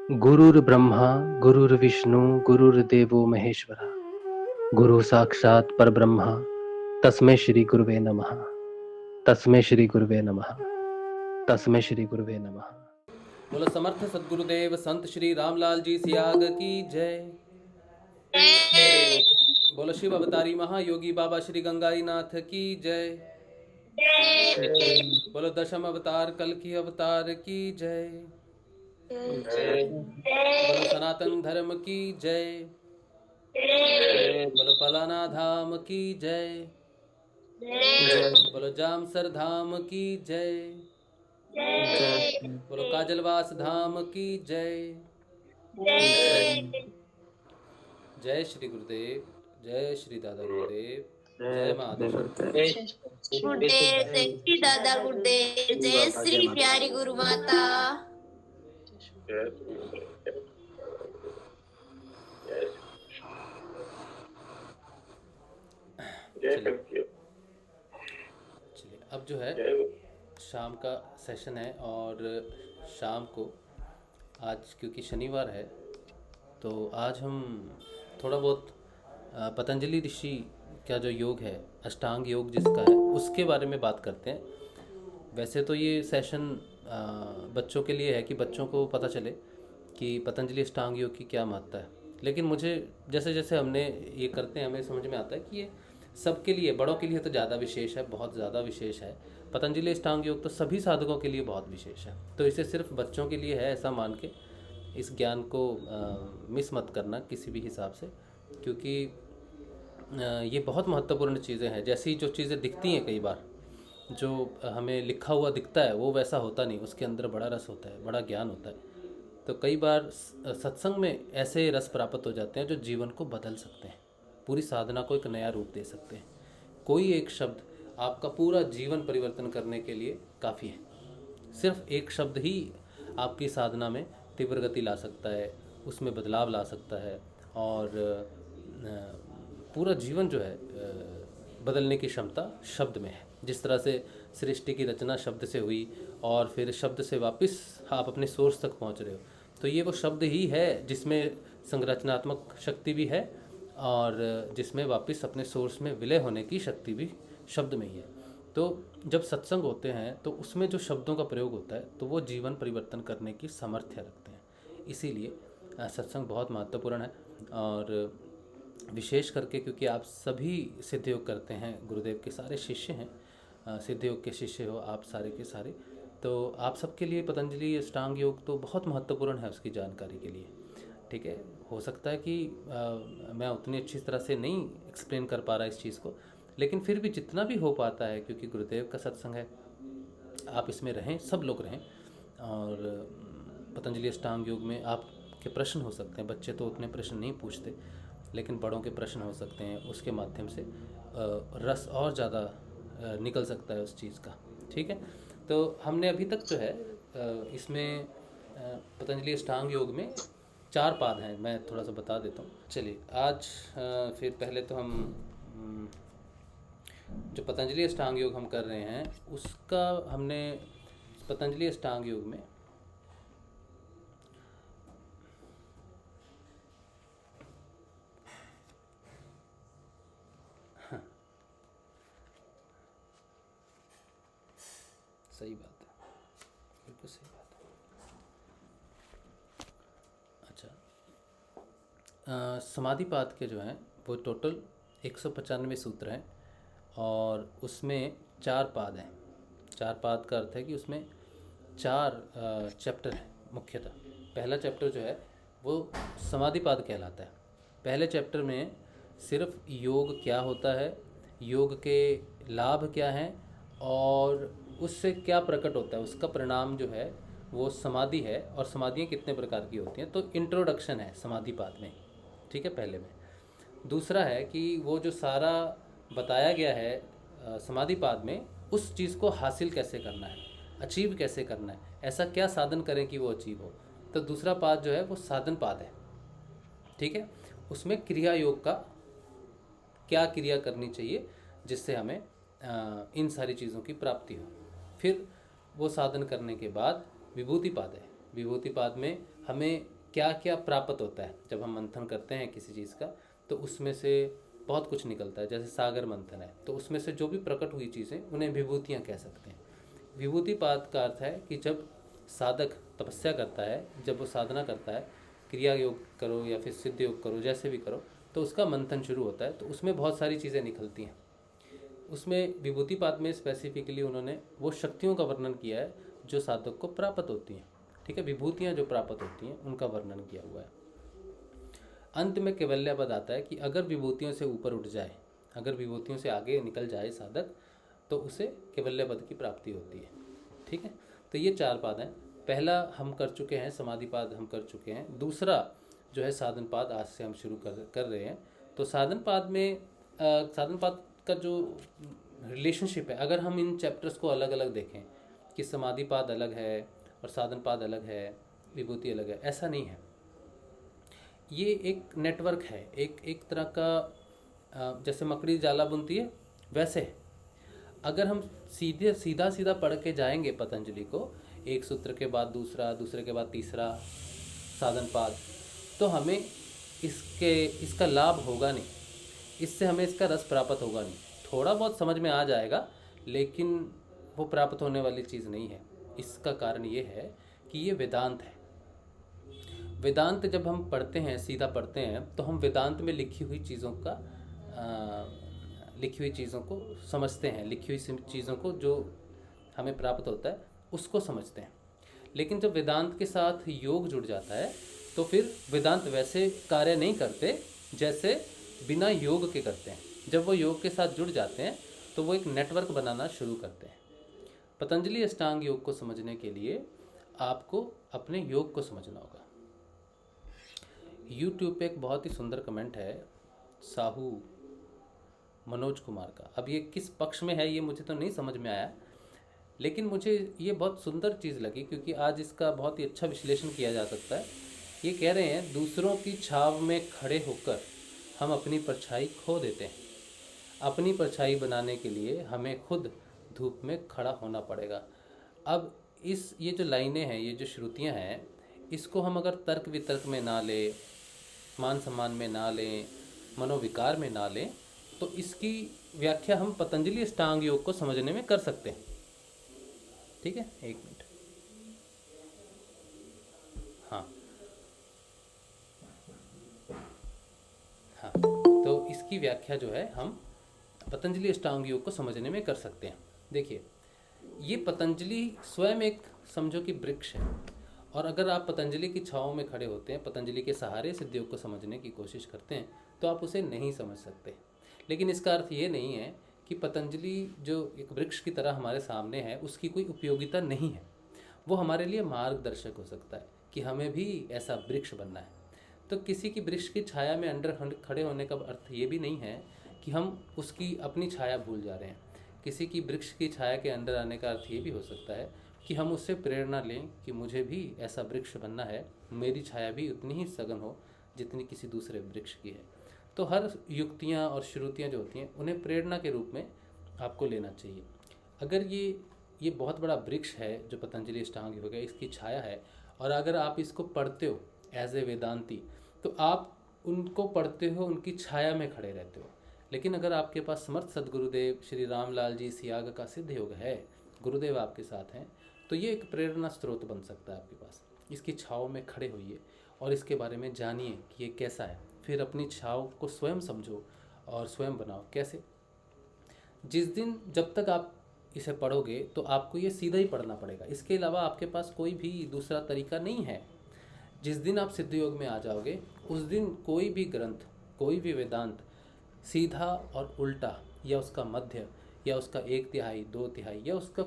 गुरुर्ब्रह्मा गुरुर्विष्णु गुरुर्देवो महेश्वरा गुरु साक्षात् परब्रह्म तस्मै श्री गुरुवे नमः। तस्मै श्री गुरुवे नमः। तस्मै श्री गुरुवे नमः। बोलो समर्थ सदगुरुदेव संत श्री रामलाल जी सियाग की जय। बोलो शिव अवतारी महायोगी बाबा श्री गंगाई नाथ की जय। बोलो दशम अवतार कल की अवतार की जय। बोलो सनातन धर्म की जय। बोलो पलाना धाम की जय। बोलो जामसर धाम की जय। बोलो काजलवास धाम की जय। जय श्री गुरुदेव, जय श्री दादा गुरुदेव, जय महादेव। गुरुदेव जय श्री दादा गुरुदेव, जय श्री प्यारी गुरु माता। चलिए अब जो है शाम का सेशन है और शाम को आज क्योंकि शनिवार है तो आज हम थोड़ा बहुत पतंजलि ऋषि का जो योग है अष्टांग योग जिसका है उसके बारे में बात करते हैं। वैसे तो ये सेशन बच्चों के लिए है कि बच्चों को पता चले कि पतंजलि अष्टांग योग की क्या महत्ता है, लेकिन मुझे जैसे जैसे हमने ये करते हैं हमें समझ में आता है कि ये सबके लिए, बड़ों के लिए तो ज़्यादा विशेष है, बहुत ज़्यादा विशेष है। पतंजलि अष्टांग योग तो सभी साधकों के लिए बहुत विशेष है, तो इसे सिर्फ बच्चों के लिए है ऐसा मान के इस ज्ञान को मिस मत करना किसी भी हिसाब से, क्योंकि ये बहुत महत्वपूर्ण चीज़ें हैं। जैसी जो चीज़ें दिखती हैं कई बार जो हमें लिखा हुआ दिखता है वो वैसा होता नहीं, उसके अंदर बड़ा रस होता है, बड़ा ज्ञान होता है। तो कई बार सत्संग में ऐसे रस प्राप्त हो जाते हैं जो जीवन को बदल सकते हैं, पूरी साधना को एक नया रूप दे सकते हैं। कोई एक शब्द आपका पूरा जीवन परिवर्तन करने के लिए काफ़ी है। सिर्फ एक शब्द ही आपकी साधना में तीव्र गति ला सकता है, उसमें बदलाव ला सकता है और पूरा जीवन जो है बदलने की क्षमता शब्द में है। जिस तरह से सृष्टि की रचना शब्द से हुई और फिर शब्द से वापस आप अपने सोर्स तक पहुंच रहे हो, तो ये वो शब्द ही है जिसमें संरचनात्मक शक्ति भी है और जिसमें वापस अपने सोर्स में विलय होने की शक्ति भी शब्द में ही है। तो जब सत्संग होते हैं तो उसमें जो शब्दों का प्रयोग होता है तो वो जीवन परिवर्तन करने की सामर्थ्य रखते हैं। इसीलिए सत्संग बहुत महत्वपूर्ण है और विशेष करके क्योंकि आप सभी सिद्ध योग करते हैं, गुरुदेव के सारे शिष्य हैं, सिद्ध योग के शिष्य हो आप सारे के सारे, तो आप सबके लिए पतंजलि अष्टांग योग तो बहुत महत्वपूर्ण है उसकी जानकारी के लिए। ठीक है, हो सकता है कि मैं उतनी अच्छी तरह से नहीं एक्सप्लेन कर पा रहा इस चीज़ को, लेकिन फिर भी जितना भी हो पाता है, क्योंकि गुरुदेव का सत्संग है, आप इसमें रहें, सब लोग रहें। और पतंजलि अष्टांग योग में आपके प्रश्न हो सकते हैं, बच्चे तो उतने प्रश्न नहीं पूछते, लेकिन बड़ों के प्रश्न हो सकते हैं, उसके माध्यम से रस और ज़्यादा निकल सकता है उस चीज़ का। ठीक है, तो हमने अभी तक जो है इसमें पतंजलि अष्टांग योग में 4 पाद हैं, मैं थोड़ा सा बता देता हूँ। चलिए आज फिर पहले तो हम जो पतंजलि अष्टांग योग हम कर रहे हैं उसका हमने पतंजलि अष्टांग योग में सही बात है, बिल्कुल सही बात है। अच्छा, समाधिपाद के जो हैं वो टोटल 195 सूत्र हैं और उसमें 4 पाद हैं। 4 पाद का अर्थ है कि उसमें 4 चैप्टर हैं मुख्यतः। पहला चैप्टर जो है वो समाधिपाद कहलाता है। पहले चैप्टर में सिर्फ योग क्या होता है, योग के लाभ क्या हैं और उससे क्या प्रकट होता है, उसका परिणाम जो है वो समाधि है और समाधियाँ कितने प्रकार की होती हैं, तो इंट्रोडक्शन है समाधिपाद में। ठीक है, पहले में। दूसरा है कि वो जो सारा बताया गया है समाधिपाद में, उस चीज़ को हासिल कैसे करना है, अचीव कैसे करना है, ऐसा क्या साधन करें कि वो अचीव हो। तो दूसरा पाद जो है वो साधन पाद है। ठीक है, उसमें क्रिया योग का क्या क्रिया करनी चाहिए जिससे हमें इन सारी चीज़ों की प्राप्ति हो। फिर वो साधन करने के बाद विभूति पाद है। विभूति पाद में हमें क्या क्या प्राप्त होता है जब हम मंथन करते हैं किसी चीज़ का, तो उसमें से बहुत कुछ निकलता है। जैसे सागर मंथन है, तो उसमें से जो भी प्रकट हुई चीज़ें उन्हें विभूतियाँ कह सकते हैं। विभूतिपात का अर्थ है कि जब साधक तपस्या करता है, जब वो साधना करता है, क्रिया योग करो या फिर सिद्ध योग करो, जैसे भी करो, तो उसका मंथन शुरू होता है, तो उसमें बहुत सारी चीज़ें निकलती हैं। उसमें विभूतिपात में स्पेसिफिकली उन्होंने वो शक्तियों का वर्णन किया है जो साधक को प्राप्त होती हैं। ठीक है, विभूतियाँ जो प्राप्त होती हैं उनका वर्णन किया हुआ है। अंत में कैवल्यपद आता है कि अगर विभूतियों से ऊपर उठ जाए, अगर विभूतियों से आगे निकल जाए साधक, तो उसे कैवल्यपद की प्राप्ति होती है। ठीक है, तो ये 4 पाद हैं। पहला हम कर चुके हैं, समाधिपाद हम कर चुके हैं। दूसरा जो है साधन पाद, आज से हम शुरू कर रहे हैं। तो साधन पाद में साधन पाद का जो रिलेशनशिप है, अगर हम इन चैप्टर्स को अलग अलग देखें कि समाधिपाद अलग है और साधन पाद अलग है, विभूति अलग है, ऐसा नहीं है। ये एक नेटवर्क है, एक तरह का जैसे मकड़ी जाला बुनती है, वैसे अगर हम सीधा पढ़ के जाएंगे पतंजलि को, एक सूत्र के बाद दूसरा, दूसरे के बाद तीसरा साधन पाद, तो हमें इसका लाभ होगा नहीं, इससे हमें इसका रस प्राप्त होगा नहीं। थोड़ा बहुत समझ में आ जाएगा, लेकिन वो प्राप्त होने वाली चीज़ नहीं है। इसका कारण ये है कि ये वेदांत है। वेदांत जब हम पढ़ते हैं, सीधा पढ़ते हैं, तो हम वेदांत में लिखी हुई चीज़ों को समझते हैं, लिखी हुई चीज़ों को जो हमें प्राप्त होता है उसको समझते हैं। लेकिन जब वेदांत के साथ योग जुड़ जाता है, तो फिर वेदांत वैसे कार्य नहीं करते जैसे बिना योग के करते हैं। जब वो योग के साथ जुड़ जाते हैं तो वो एक नेटवर्क बनाना शुरू करते हैं। पतंजलि अष्टांग योग को समझने के लिए आपको अपने योग को समझना होगा। YouTube पे एक बहुत ही सुंदर कमेंट है साहू मनोज कुमार का। अब ये किस पक्ष में है ये मुझे तो नहीं समझ में आया, लेकिन मुझे ये बहुत सुंदर चीज़ लगी, क्योंकि आज इसका बहुत ही अच्छा विश्लेषण किया जा सकता है। ये कह रहे हैं, दूसरों की छाव में खड़े होकर हम अपनी परछाई खो देते हैं। अपनी परछाई बनाने के लिए हमें खुद धूप में खड़ा होना पड़ेगा। अब ये जो लाइनें हैं, ये जो श्रुतियाँ हैं, इसको हम अगर तर्क वितर्क में ना लें, मान सम्मान में ना लें, मनोविकार में ना लें, तो इसकी व्याख्या हम पतंजलि अष्टांग योग को समझने में कर सकते हैं। ठीक है, एक मिनट। हाँ, तो इसकी व्याख्या जो है हम पतंजलि अष्टांग योग को समझने में कर सकते हैं। देखिए, ये पतंजलि स्वयं एक समझो कि वृक्ष है, और अगर आप पतंजलि की छाँव में खड़े होते हैं, पतंजलि के सहारे सिद्ध योग को समझने की कोशिश करते हैं, तो आप उसे नहीं समझ सकते। लेकिन इसका अर्थ ये नहीं है कि पतंजलि जो एक वृक्ष की तरह हमारे सामने है उसकी कोई उपयोगिता नहीं है। वो हमारे लिए मार्गदर्शक हो सकता है कि हमें भी ऐसा वृक्ष बनना है। तो किसी की वृक्ष की छाया में अंडर खड़े होने का अर्थ ये भी नहीं है कि हम उसकी अपनी छाया भूल जा रहे हैं। किसी की वृक्ष की छाया के अंदर आने का अर्थ ये भी हो सकता है कि हम उससे प्रेरणा लें कि मुझे भी ऐसा वृक्ष बनना है, मेरी छाया भी उतनी ही सघन हो जितनी किसी दूसरे वृक्ष की है। तो हर युक्तियाँ और श्रुतियाँ जो होती हैं उन्हें प्रेरणा के रूप में आपको लेना चाहिए। अगर ये बहुत बड़ा वृक्ष है जो पतंजलि अष्टांग योग है, इसकी छाया है, और अगर आप इसको पढ़ते हो एज ए वेदांती, तो आप उनको पढ़ते हो, उनकी छाया में खड़े रहते हो। लेकिन अगर आपके पास समर्थ सदगुरुदेव श्री रामलाल जी सियाग का सिद्ध योग है, गुरुदेव आपके साथ हैं, तो ये एक प्रेरणा स्रोत बन सकता है आपके पास। इसकी छाव में खड़े होइए और इसके बारे में जानिए कि ये कैसा है। फिर अपनी छाव को स्वयं समझो और स्वयं बनाओ। कैसे? जिस दिन जब तक आप इसे पढ़ोगे तो आपको ये सीधा ही पढ़ना पड़ेगा, इसके अलावा आपके पास कोई भी दूसरा तरीका नहीं है। जिस दिन आप सिद्ध योग में आ जाओगे उस दिन कोई भी ग्रंथ, कोई भी वेदांत सीधा और उल्टा, या उसका मध्य, या उसका 1/3, 2/3, या उसका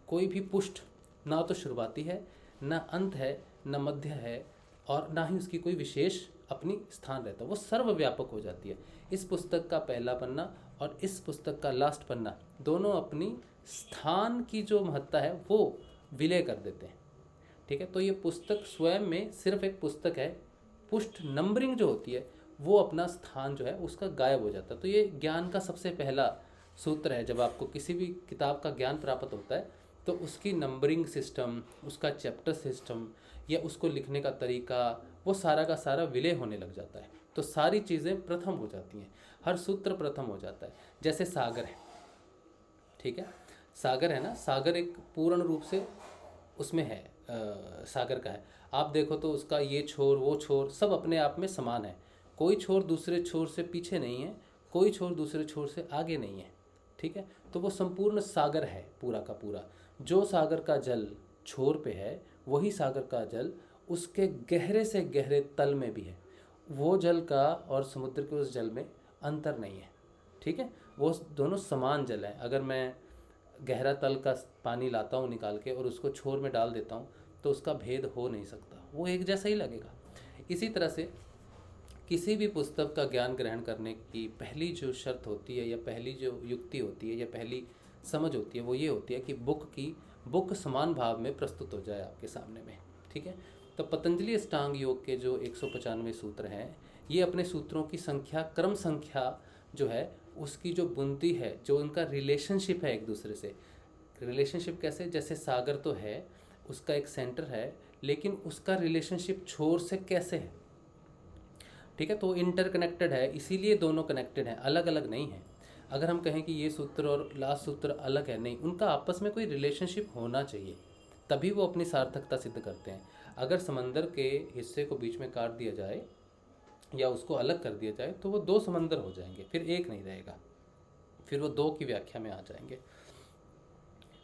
कोई भी पुष्ट ना तो शुरुआती है, ना अंत है, ना मध्य है, और ना ही उसकी कोई विशेष अपनी स्थान रहता है। वो सर्वव्यापक हो जाती है। इस पुस्तक का पहला पन्ना और इस पुस्तक का लास्ट पन्ना दोनों अपनी स्थान की जो महत्ता है वो विलय कर देते हैं। ठीक है, तो ये पुस्तक स्वयं में सिर्फ एक पुस्तक है। पुष्ट नंबरिंग जो होती है वो अपना स्थान जो है उसका गायब हो जाता है। तो ये ज्ञान का सबसे पहला सूत्र है। जब आपको किसी भी किताब का ज्ञान प्राप्त होता है तो उसकी नंबरिंग सिस्टम, उसका चैप्टर सिस्टम या उसको लिखने का तरीका, वो सारा का सारा विलय होने लग जाता है। तो सारी चीज़ें प्रथम हो जाती हैं, हर सूत्र प्रथम हो जाता है। जैसे सागर है, ठीक है, सागर है ना, सागर एक पूर्ण रूप से उसमें है, सागर का है। आप देखो तो उसका ये छोर वो छोर सब अपने आप में समान है, कोई छोर दूसरे छोर से पीछे नहीं है, कोई छोर दूसरे छोर से आगे नहीं है, ठीक है। तो वो संपूर्ण सागर है पूरा का पूरा। जो सागर का जल छोर पे है वही सागर का जल उसके गहरे से गहरे तल में भी है। वो जल का और समुद्र के उस जल में अंतर नहीं है, ठीक है। वो दोनों समान जल है। अगर मैं गहरा तल का पानी लाता हूँ निकाल के और उसको छोर में डाल देता हूँ तो उसका भेद हो नहीं सकता, वो एक जैसा ही लगेगा। इसी तरह से किसी भी पुस्तक का ज्ञान ग्रहण करने की पहली जो शर्त होती है या पहली जो युक्ति होती है या पहली समझ होती है वो ये होती है कि बुक समान भाव में प्रस्तुत हो जाए आपके सामने में, ठीक है। तो पतंजलि अष्टांग योग के जो 195 सूत्र हैं, ये अपने सूत्रों की संख्या, क्रम संख्या जो है उसकी जो बुनती है, जो उनका रिलेशनशिप है एक दूसरे से। रिलेशनशिप कैसे, जैसे सागर तो है, उसका एक सेंटर है, लेकिन उसका रिलेशनशिप छोर से कैसे है, ठीक है। तो इंटरकनेक्टेड है, इसीलिए दोनों कनेक्टेड हैं, अलग अलग नहीं है। अगर हम कहें कि ये सूत्र और लास्ट सूत्र अलग है, नहीं, उनका आपस में कोई रिलेशनशिप होना चाहिए, तभी वो अपनी सार्थकता सिद्ध करते हैं। अगर समंदर के हिस्से को बीच में काट दिया जाए या उसको अलग कर दिया जाए तो वो दो समंदर हो जाएंगे, फिर एक नहीं रहेगा, फिर वो दो की व्याख्या में आ जाएंगे।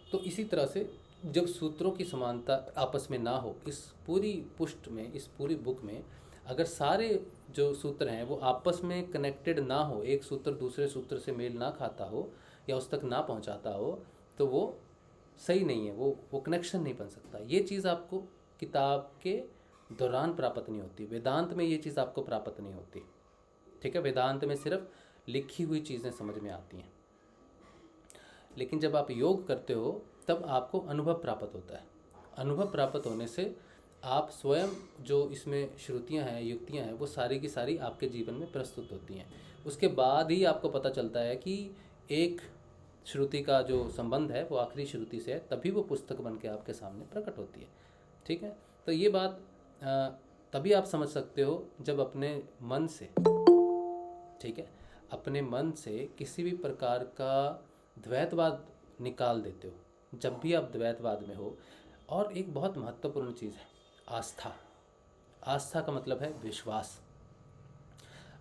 तो इसी तरह से जब सूत्रों की समानता आपस में ना हो, इस पूरी पुष्ट में, इस पूरी बुक में अगर सारे जो सूत्र हैं वो आपस में कनेक्टेड ना हो, एक सूत्र दूसरे सूत्र से मेल ना खाता हो या उस तक ना पहुंचाता हो, तो वो सही नहीं है, वो कनेक्शन नहीं बन सकता। ये चीज़ आपको किताब के दौरान प्राप्त नहीं होती, वेदांत में ये चीज़ आपको प्राप्त नहीं होती, ठीक है। वेदांत में सिर्फ लिखी हुई चीज़ें समझ में आती हैं, लेकिन जब आप योग करते हो तब आपको अनुभव प्राप्त होता है। अनुभव प्राप्त होने से आप स्वयं जो इसमें श्रुतियां हैं, युक्तियां हैं, वो सारी की सारी आपके जीवन में प्रस्तुत होती हैं। उसके बाद ही आपको पता चलता है कि एक श्रुति का जो संबंध है वो आखिरी श्रुति से है, तभी वो पुस्तक बन के आपके सामने प्रकट होती है, ठीक है। तो ये बात तभी आप समझ सकते हो जब अपने मन से, ठीक है, अपने मन से किसी भी प्रकार का द्वैतवाद निकाल देते हो, जब भी आप द्वैतवाद में हो। और एक बहुत महत्वपूर्ण चीज़ है आस्था। आस्था का मतलब है विश्वास।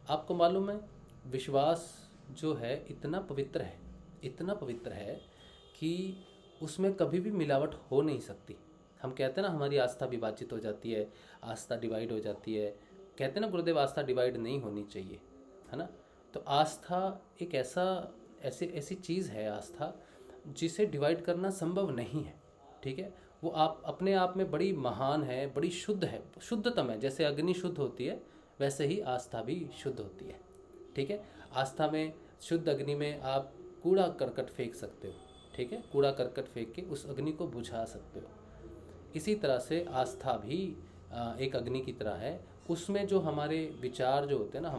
आपको मालूम है विश्वास जो है इतना पवित्र है, इतना पवित्र है कि उसमें कभी भी मिलावट हो नहीं सकती। हम कहते हैं ना हमारी आस्था विभाजित हो जाती है, आस्था डिवाइड हो जाती है, कहते हैं ना गुरुदेव आस्था डिवाइड नहीं होनी चाहिए, है ना। तो आस्था एक ऐसी चीज़ है आस्था जिसे डिवाइड करना संभव नहीं है, ठीक है। वो आप अपने आप में बड़ी महान है, बड़ी शुद्ध है, शुद्धतम है। जैसे अग्नि शुद्ध होती है वैसे ही आस्था भी शुद्ध होती है, ठीक है। आस्था में, शुद्ध अग्नि में आप कूड़ा करकट फेंक सकते हो, ठीक है, कूड़ा करकट फेंक के उस अग्नि को बुझा सकते हो। इसी तरह से आस्था भी एक अग्नि की तरह है। उसमें जो हमारे विचार जो होते हैं ना,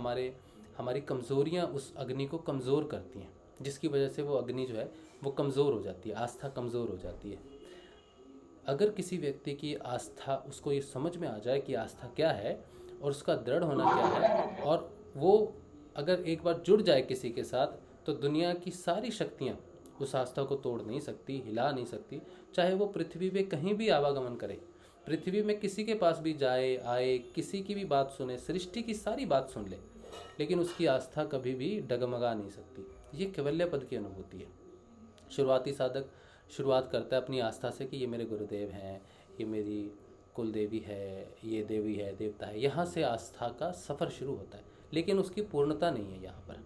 हमारी कमज़ोरियाँ उस अग्नि को कमज़ोर करती हैं, जिसकी वजह से वो अग्नि जो है वो कमज़ोर हो जाती है, आस्था कमज़ोर हो जाती है। अगर किसी व्यक्ति की आस्था, उसको ये समझ में आ जाए कि आस्था क्या है और उसका दृढ़ होना क्या है, और वो अगर एक बार जुड़ जाए किसी के साथ, तो दुनिया की सारी शक्तियाँ उस आस्था को तोड़ नहीं सकती, हिला नहीं सकती। चाहे वो पृथ्वी पे कहीं भी आवागमन करे, पृथ्वी में किसी के पास भी जाए आए, किसी की भी बात सुने, सृष्टि की सारी बात सुन ले, लेकिन उसकी आस्था कभी भी डगमगा नहीं सकती। ये कैवल्य पद की अनुभूति है। शुरुआती साधक शुरुआत करता है अपनी आस्था से कि ये मेरे गुरुदेव हैं, ये मेरी कुल देवी है, ये देवी है, देवता है। यहाँ से आस्था का सफ़र शुरू होता है, लेकिन उसकी पूर्णता नहीं है यहाँ पर,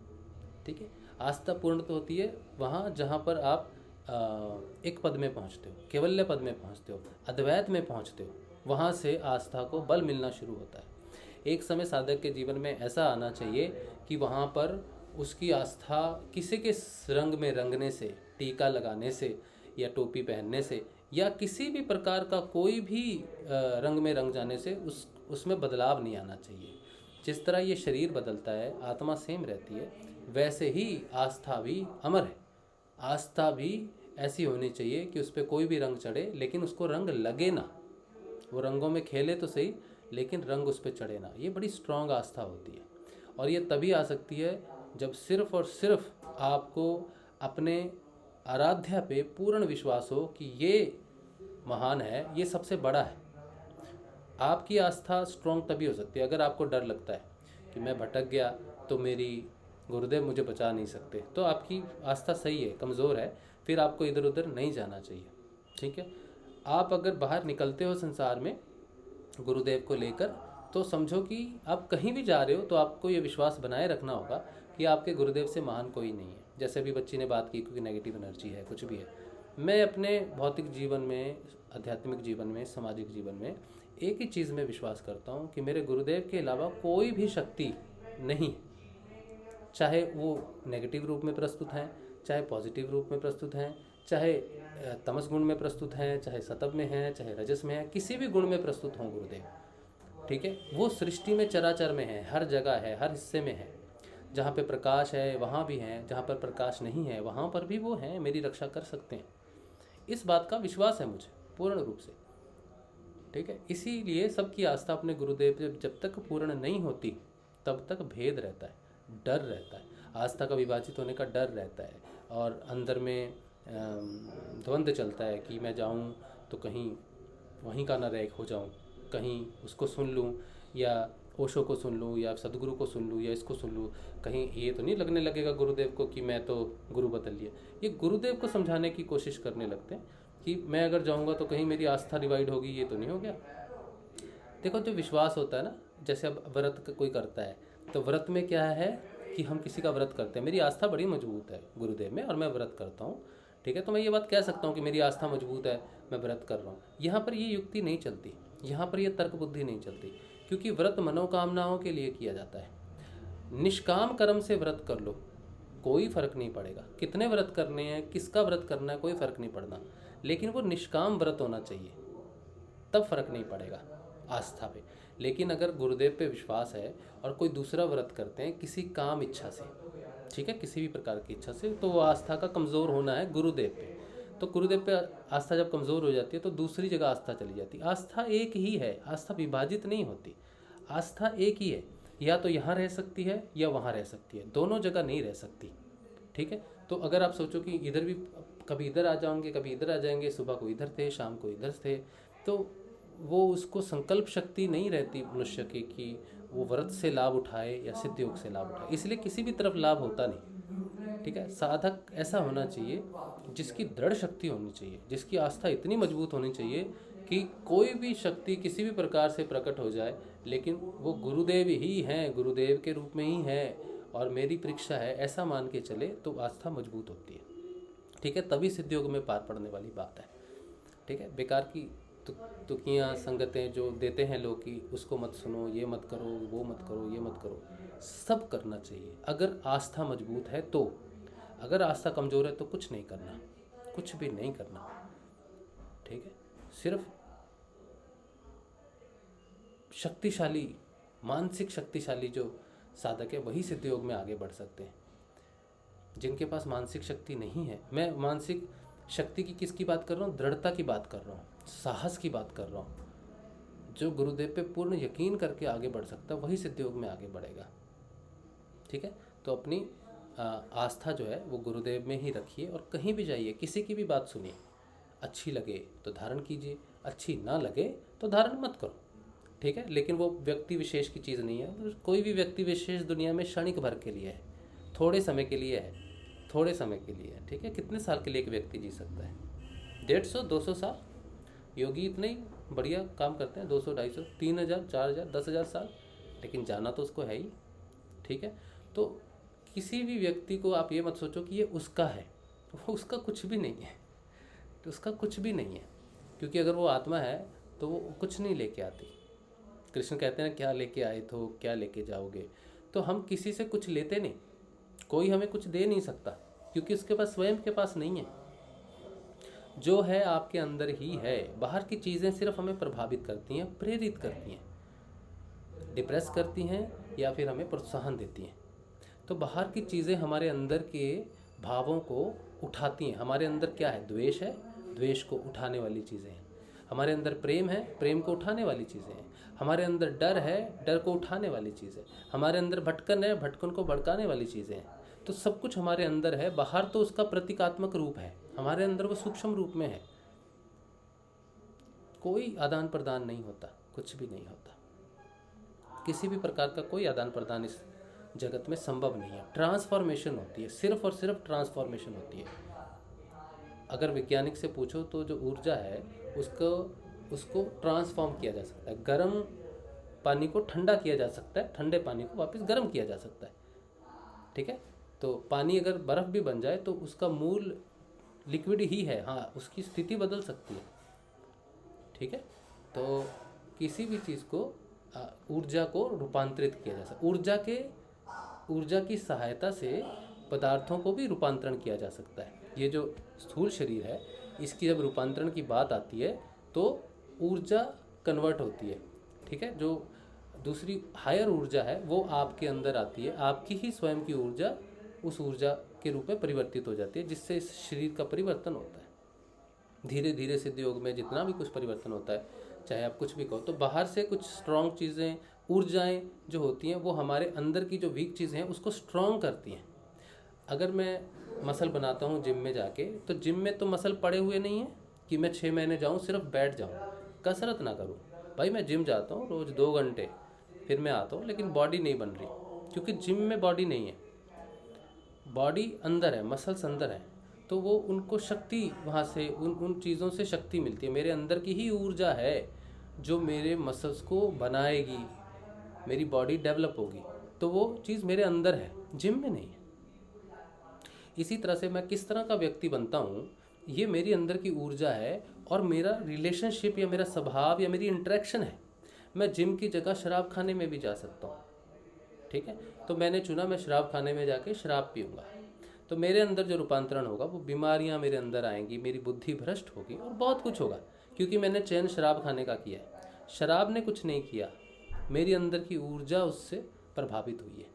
ठीक है। आस्था पूर्ण तो होती है वहाँ जहाँ पर आप एक पद में पहुँचते हो, कैवल्य पद में पहुँचते हो, अद्वैत में पहुँचते हो, वहाँ से आस्था को बल मिलना शुरू होता है। एक समय साधक के जीवन में ऐसा आना चाहिए कि वहाँ पर उसकी आस्था किसी के रंग में रंगने से, टीका लगाने से या टोपी पहनने से या किसी भी प्रकार का कोई भी रंग में रंग जाने से उसमें बदलाव नहीं आना चाहिए। जिस तरह ये शरीर बदलता है, आत्मा सेम रहती है, वैसे ही आस्था भी अमर है। आस्था भी ऐसी होनी चाहिए कि उस पर कोई भी रंग चढ़े लेकिन उसको रंग लगे ना, वो रंगों में खेले तो सही लेकिन रंग उस पर चढ़े ना। ये बड़ी स्ट्रांग आस्था होती है और ये तभी आ सकती है जब सिर्फ और सिर्फ आपको अपने आराध्या पे पूर्ण विश्वास हो कि ये महान है, ये सबसे बड़ा है। आपकी आस्था स्ट्रांग तभी हो सकती है अगर आपको डर लगता है कि मैं भटक गया तो मेरी गुरुदेव मुझे बचा नहीं सकते, तो आपकी आस्था सही है, कमज़ोर है, फिर आपको इधर उधर नहीं जाना चाहिए। ठीक है, आप अगर बाहर निकलते हो संसार में गुरुदेव को लेकर, तो समझो कि आप कहीं भी जा रहे हो तो आपको ये विश्वास बनाए रखना होगा कि आपके गुरुदेव से महान कोई नहीं है। जैसे अभी बच्ची ने बात की क्योंकि नेगेटिव एनर्जी है, कुछ भी है। मैं अपने भौतिक जीवन में, आध्यात्मिक जीवन में, सामाजिक जीवन में एक ही चीज़ में विश्वास करता हूँ कि मेरे गुरुदेव के अलावा कोई भी शक्ति नहीं, चाहे वो नेगेटिव रूप में प्रस्तुत हैं, चाहे पॉजिटिव रूप में प्रस्तुत हैं, चाहे तमस गुण में प्रस्तुत हैं, चाहे सतव में हैं, चाहे रजस में हैं, किसी भी गुण में प्रस्तुत हों गुरुदेव। ठीक है, वो सृष्टि में चराचर में है, हर जगह है, हर हिस्से में है। जहाँ पे प्रकाश है वहाँ भी हैं, जहाँ पर प्रकाश नहीं है वहाँ पर भी वो हैं, मेरी रक्षा कर सकते हैं। इस बात का विश्वास है मुझे पूर्ण रूप से। ठीक है, इसीलिए सबकी आस्था अपने गुरुदेव पे जब तक पूर्ण नहीं होती तब तक भेद रहता है, डर रहता है, आस्था का विभाजित होने का डर रहता है और अंदर में द्वंद्व चलता है कि मैं जाऊं तो कहीं वहीं का ना रह हो जाऊं, कहीं उसको सुन लूं या ओशो को सुन लूं या सदगुरु को सुन लूं या इसको सुन लूं, कहीं ये तो नहीं लगने लगेगा गुरुदेव को कि मैं तो गुरु बदल लिया। ये गुरुदेव को समझाने की कोशिश करने लगते हैं कि मैं अगर जाऊंगा तो कहीं मेरी आस्था डिवाइड होगी, ये तो नहीं हो गया। देखो, जो विश्वास होता है ना, जैसे अब व्रत कोई करता है तो व्रत में क्या है कि हम किसी का व्रत करते हैं, मेरी आस्था बड़ी मजबूत है गुरुदेव में और मैं व्रत करता हूँ। ठीक है, तो मैं ये बात कह सकता हूँ कि मेरी आस्था मजबूत है, मैं व्रत कर रहा हूँ। यहाँ पर ये युक्ति नहीं चलती, यहाँ पर ये तर्क बुद्धि नहीं चलती, क्योंकि व्रत मनोकामनाओं के लिए किया जाता है। निष्काम कर्म से व्रत कर लो, कोई फर्क नहीं पड़ेगा। कितने व्रत करने हैं, किसका व्रत करना है, कोई फर्क नहीं पड़ना, लेकिन वो निष्काम व्रत होना चाहिए, तब फर्क नहीं पड़ेगा आस्था पे। लेकिन अगर गुरुदेव पे विश्वास है और कोई दूसरा व्रत करते हैं किसी काम इच्छा से, ठीक है, किसी भी प्रकार की इच्छा से, तो वो आस्था का कमज़ोर होना है गुरुदेव पे। तो गुरुदेव पे आस्था जब कमज़ोर हो जाती है तो दूसरी जगह आस्था चली जाती है। आस्था एक ही है, आस्था विभाजित नहीं होती, आस्था एक ही है, या तो यहाँ रह सकती है या वहाँ रह सकती है, दोनों जगह नहीं रह सकती। ठीक है, तो अगर आप सोचो कि इधर भी कभी इधर आ जाओगे, कभी इधर आ जाएंगे, सुबह को इधर थे, शाम को इधर थे, तो वो उसको संकल्प शक्ति नहीं रहती मनुष्य की कि वो व्रत से लाभ उठाए या सिद्ध योग से लाभ उठाए, इसलिए किसी भी तरफ लाभ होता नहीं। ठीक है, साधक ऐसा होना चाहिए जिसकी दृढ़ शक्ति होनी चाहिए, जिसकी आस्था इतनी मजबूत होनी चाहिए कि कोई भी शक्ति किसी भी प्रकार से प्रकट हो जाए लेकिन वो गुरुदेव ही हैं, गुरुदेव के रूप में ही है और मेरी परीक्षा है, ऐसा मान के चले तो आस्था मजबूत होती है। ठीक है, तभी सिद्ध योग में पार पड़ने वाली बात है। ठीक है, बेकार की तुकियाँ संगतें जो देते हैं लोग कि उसको मत सुनो, ये मत करो, वो मत करो, ये मत करो, सब करना चाहिए अगर आस्था मजबूत है तो। अगर आस्था कमज़ोर है तो कुछ नहीं करना, कुछ भी नहीं करना। ठीक है, सिर्फ शक्तिशाली, मानसिक शक्तिशाली जो साधक है वही सिद्ध योग में आगे बढ़ सकते हैं। जिनके पास मानसिक शक्ति नहीं है, मैं मानसिक शक्ति की किसकी बात कर रहा हूँ, दृढ़ता की बात कर रहा हूँ, साहस की बात कर रहा हूँ। जो गुरुदेव पे पूर्ण यकीन करके आगे बढ़ सकता है वही सिद्ध योग में आगे बढ़ेगा। ठीक है, तो अपनी आस्था जो है वो गुरुदेव में ही रखिए और कहीं भी जाइए किसी की भी बात सुनिए, अच्छी लगे तो धारण कीजिए, अच्छी ना लगे तो धारण मत करो। ठीक है, लेकिन वो व्यक्ति विशेष की चीज़ नहीं है, कोई भी व्यक्ति विशेष दुनिया में क्षणिक भर के लिए है, थोड़े समय के लिए है, थोड़े समय के लिए है। ठीक है, कितने साल के लिए एक व्यक्ति जी सकता है, 150 200 साल। योगी इतने ही बढ़िया काम करते हैं, 200 250 3000 4000 10,000 साल, लेकिन जाना तो उसको है ही। ठीक है, तो किसी भी व्यक्ति को आप ये मत सोचो कि ये उसका है, वो उसका कुछ भी नहीं है, तो उसका कुछ भी नहीं है, क्योंकि अगर वो आत्मा है तो वो कुछ नहीं लेके आती। कृष्ण कहते हैं क्या लेके आए तो क्या लेके जाओगे, तो हम किसी से कुछ लेते नहीं, कोई हमें कुछ दे नहीं सकता क्योंकि उसके पास स्वयं के पास नहीं है। जो है आपके अंदर ही है, बाहर की चीज़ें सिर्फ हमें प्रभावित करती हैं, प्रेरित करती हैं, डिप्रेस करती हैं या फिर हमें प्रोत्साहन देती हैं। तो बाहर की चीज़ें हमारे अंदर के भावों को उठाती हैं। हमारे अंदर क्या है? द्वेष है, द्वेष को उठाने वाली चीज़ें हैं। हमारे अंदर प्रेम है, प्रेम को उठाने वाली चीज़ें हैं। हमारे अंदर डर है, डर को उठाने वाली चीज़ें। हमारे अंदर भटकन है, भटकन को भड़काने वाली चीज़ें हैं। तो सब कुछ हमारे अंदर है। बाहर तो उसका प्रतीकात्मक रूप है, हमारे अंदर वो सूक्ष्म रूप में है। कोई आदान प्रदान नहीं होता, कुछ भी नहीं होता, किसी भी प्रकार का कोई आदान प्रदान इस जगत में संभव नहीं है। ट्रांसफॉर्मेशन होती है, सिर्फ और सिर्फ ट्रांसफॉर्मेशन होती है। अगर वैज्ञानिक से पूछो तो जो ऊर्जा है उसको ट्रांसफॉर्म किया जा सकता है। गर्म पानी को ठंडा किया जा सकता है, ठंडे पानी को वापस गर्म किया जा सकता है। ठीक है, तो पानी अगर बर्फ़ भी बन जाए तो उसका मूल लिक्विड ही है, हाँ उसकी स्थिति बदल सकती है। ठीक है, तो किसी भी चीज़ को ऊर्जा को रूपांतरित किया जा सकता है। ऊर्जा की सहायता से पदार्थों को भी रूपांतरण किया जा सकता है। ये जो स्थूल शरीर है, इसकी जब रूपांतरण की बात आती है तो ऊर्जा कन्वर्ट होती है। ठीक है, जो दूसरी हायर ऊर्जा है वो आपके अंदर आती है, आपकी ही स्वयं की ऊर्जा उस ऊर्जा के रूप में परिवर्तित हो जाती है, जिससे इस शरीर का परिवर्तन होता है। धीरे धीरे सिद्ध योग में जितना भी कुछ परिवर्तन होता है, चाहे आप कुछ भी कहो, तो बाहर से कुछ स्ट्रॉन्ग चीज़ें, ऊर्जाएं जो होती हैं वो हमारे अंदर की जो वीक चीज़ें हैं उसको स्ट्रॉन्ग करती हैं। अगर मैं मसल बनाता हूँ जिम में जाके, तो जिम में तो मसल पड़े हुए नहीं है कि मैं 6 महीने जाऊँ सिर्फ बैठ जाऊँ, कसरत ना करूँ। भाई मैं जिम जाता हूँ रोज़ 2 घंटे, फिर मैं आता हूँ, लेकिन बॉडी नहीं बन रही, क्योंकि जिम में बॉडी नहीं है, बॉडी अंदर है, मसल्स अंदर है। तो वो उनको शक्ति, वहाँ से उन चीज़ों से शक्ति मिलती है। मेरे अंदर की ही ऊर्जा है जो मेरे मसल्स को बनाएगी, मेरी बॉडी डेवलप होगी, तो वो चीज़ मेरे अंदर है, जिम में नहीं है। इसी तरह से मैं किस तरह का व्यक्ति बनता हूँ, ये मेरी अंदर की ऊर्जा है और मेरा रिलेशनशिप या मेरा स्वभाव या मेरी इंटरेक्शन है। मैं जिम की जगह शराब खाने में भी जा सकता हूँ। ठीक है, तो मैंने चुना मैं शराब खाने में जाके शराब पीऊँगा, तो मेरे अंदर जो रूपांतरण होगा वो बीमारियाँ मेरे अंदर आएंगी, मेरी बुद्धि भ्रष्ट होगी और बहुत कुछ होगा, क्योंकि मैंने चयन शराब खाने का किया है। शराब ने कुछ नहीं किया, मेरी अंदर की ऊर्जा उससे प्रभावित हुई है।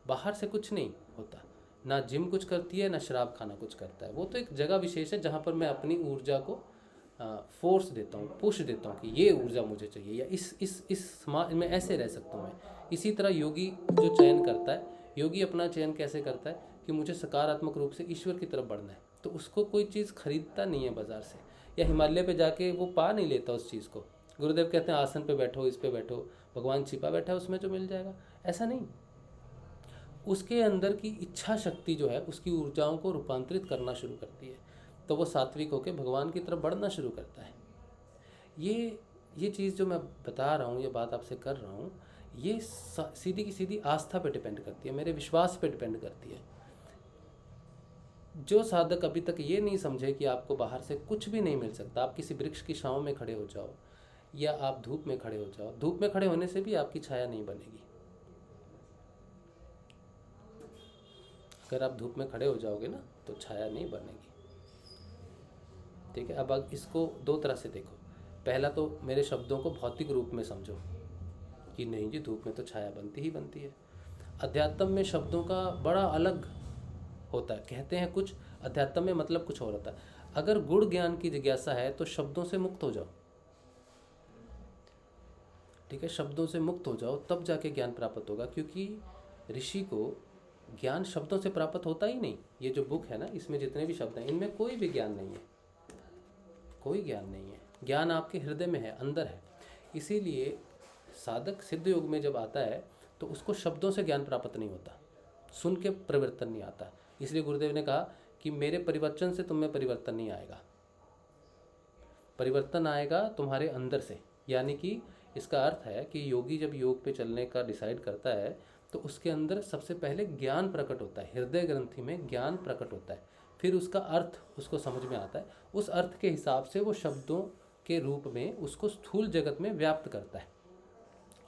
बाहर से कुछ नहीं होता, ना जिम कुछ करती है ना शराब खाना कुछ करता है। वो तो एक जगह विशेष है जहाँ पर मैं अपनी ऊर्जा को फोर्स देता हूँ, पुश देता हूँ कि ये ऊर्जा मुझे चाहिए, या इस समाज में ऐसे रह सकता हूँ मैं। इसी तरह योगी जो चयन करता है, योगी अपना चयन कैसे करता है कि मुझे सकारात्मक रूप से ईश्वर की तरफ बढ़ना है, तो उसको कोई चीज़ खरीदता नहीं है बाज़ार से, या हिमालय पे जाके वो पा नहीं लेता उस चीज़ को। गुरुदेव कहते हैं आसन पे बैठो, इस पे बैठो, भगवान छिपा बैठा है उसमें जो मिल जाएगा, ऐसा नहीं। उसके अंदर की इच्छा शक्ति जो है उसकी ऊर्जाओं को रूपांतरित करना शुरू करती है, तो वो सात्विक होकर भगवान की तरफ बढ़ना शुरू करता है। ये चीज़ जो मैं बता रहा हूँ, ये बात आपसे कर रहा हूँ, ये सीधी की सीधी आस्था पे डिपेंड करती है, मेरे विश्वास पे डिपेंड करती है। जो साधक अभी तक ये नहीं समझे कि आपको बाहर से कुछ भी नहीं मिल सकता, आप किसी वृक्ष की छांव में खड़े हो जाओ या आप धूप में खड़े हो जाओ, धूप में खड़े होने से भी आपकी छाया नहीं बनेगी। अगर आप धूप में खड़े हो जाओगे ना तो छाया नहीं बनेगी। ठीक है, अब इसको दो तरह से देखो। पहला तो मेरे शब्दों को भौतिक रूप में समझो कि नहीं जी धूप में तो छाया बनती ही बनती है। अध्यात्म में शब्दों का बड़ा अलग होता है, कहते हैं कुछ, अध्यात्म में मतलब कुछ और होता है। अगर गुण ज्ञान की जिज्ञासा है तो शब्दों से मुक्त हो जाओ। ठीक है, शब्दों से मुक्त हो जाओ, तब जाके ज्ञान प्राप्त होगा, क्योंकि ऋषि को ज्ञान शब्दों से प्राप्त होता ही नहीं। ये जो बुक है ना, इसमें जितने भी शब्द हैं इनमें कोई भी ज्ञान नहीं है, कोई ज्ञान नहीं है। ज्ञान आपके हृदय में है, अंदर है। इसीलिए साधक सिद्ध योग में जब आता है तो उसको शब्दों से ज्ञान प्राप्त नहीं होता, सुन के परिवर्तन नहीं आता। इसलिए गुरुदेव ने कहा कि मेरे परिवर्तन से तुम में परिवर्तन नहीं आएगा, परिवर्तन आएगा तुम्हारे अंदर से। यानी कि इसका अर्थ है कि योगी जब योग पे चलने का डिसाइड करता है तो उसके अंदर सबसे पहले ज्ञान प्रकट होता है, हृदय ग्रंथि में ज्ञान प्रकट होता है, फिर उसका अर्थ उसको समझ में आता है। उस अर्थ के हिसाब से वो शब्दों के रूप में उसको स्थूल जगत में व्याप्त करता है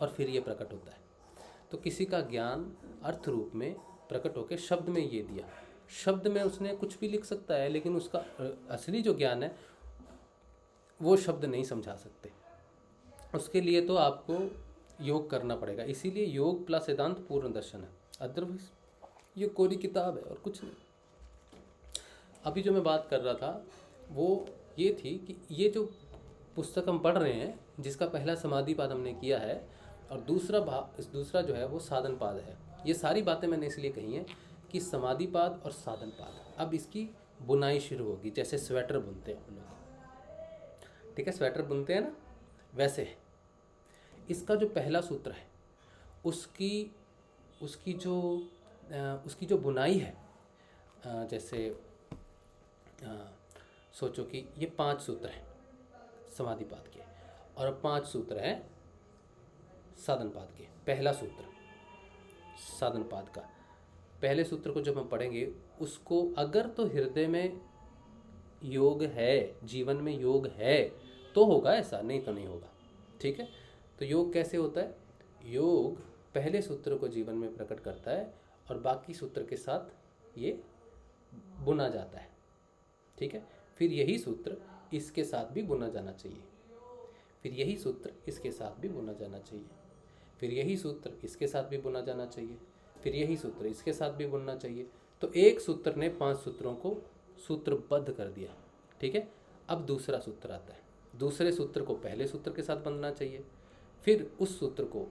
और फिर ये प्रकट होता है। तो किसी का ज्ञान अर्थ रूप में प्रकट होकर शब्द में ये दिया, शब्द में उसने कुछ भी लिख सकता है, लेकिन उसका असली जो ज्ञान है वो शब्द नहीं समझा सकते। उसके लिए तो आपको योग करना पड़ेगा। इसीलिए योग प्लस वेदांत पूर्ण दर्शन है, अदरवाइज ये कोरी किताब है और कुछ नहीं। अभी जो मैं बात कर रहा था वो ये थी कि ये जो पुस्तक हम पढ़ रहे हैं, जिसका पहला समाधिपाद हमने किया है और दूसरा जो है वो साधनपाद है। ये सारी बातें मैंने इसलिए कही हैं कि समाधिपाद और साधनपाद, अब इसकी बुनाई शुरू होगी। जैसे स्वेटर बुनते हैं हम लोग, ठीक है, स्वेटर बुनते हैं ना, वैसे इसका जो पहला सूत्र है उसकी जो बुनाई है, जैसे सोचो कि ये 5 सूत्र हैं समाधिपाद के और अब 5 सूत्र हैं साधनपाद के। पहला सूत्र साधनपाद का, पहले सूत्र को जब हम पढ़ेंगे उसको अगर तो हृदय में योग है, जीवन में योग है तो होगा, ऐसा नहीं तो नहीं होगा, ठीक है। तो योग कैसे होता है? योग पहले सूत्र को जीवन में प्रकट करता है और बाकी सूत्र के साथ ये बुना जाता है, ठीक है। फिर यही सूत्र इसके साथ भी बुना जाना चाहिए, फिर यही सूत्र इसके साथ भी बुना जाना चाहिए, फिर यही सूत्र इसके साथ भी बुना जाना चाहिए, फिर यही सूत्र इसके साथ भी बुनना चाहिए। तो एक सूत्र ने 5 सूत्रों को सूत्रबद्ध कर दिया, ठीक है। अब दूसरा सूत्र आता है, दूसरे सूत्र को पहले सूत्र के साथ बंधना चाहिए, फिर उस सूत्र को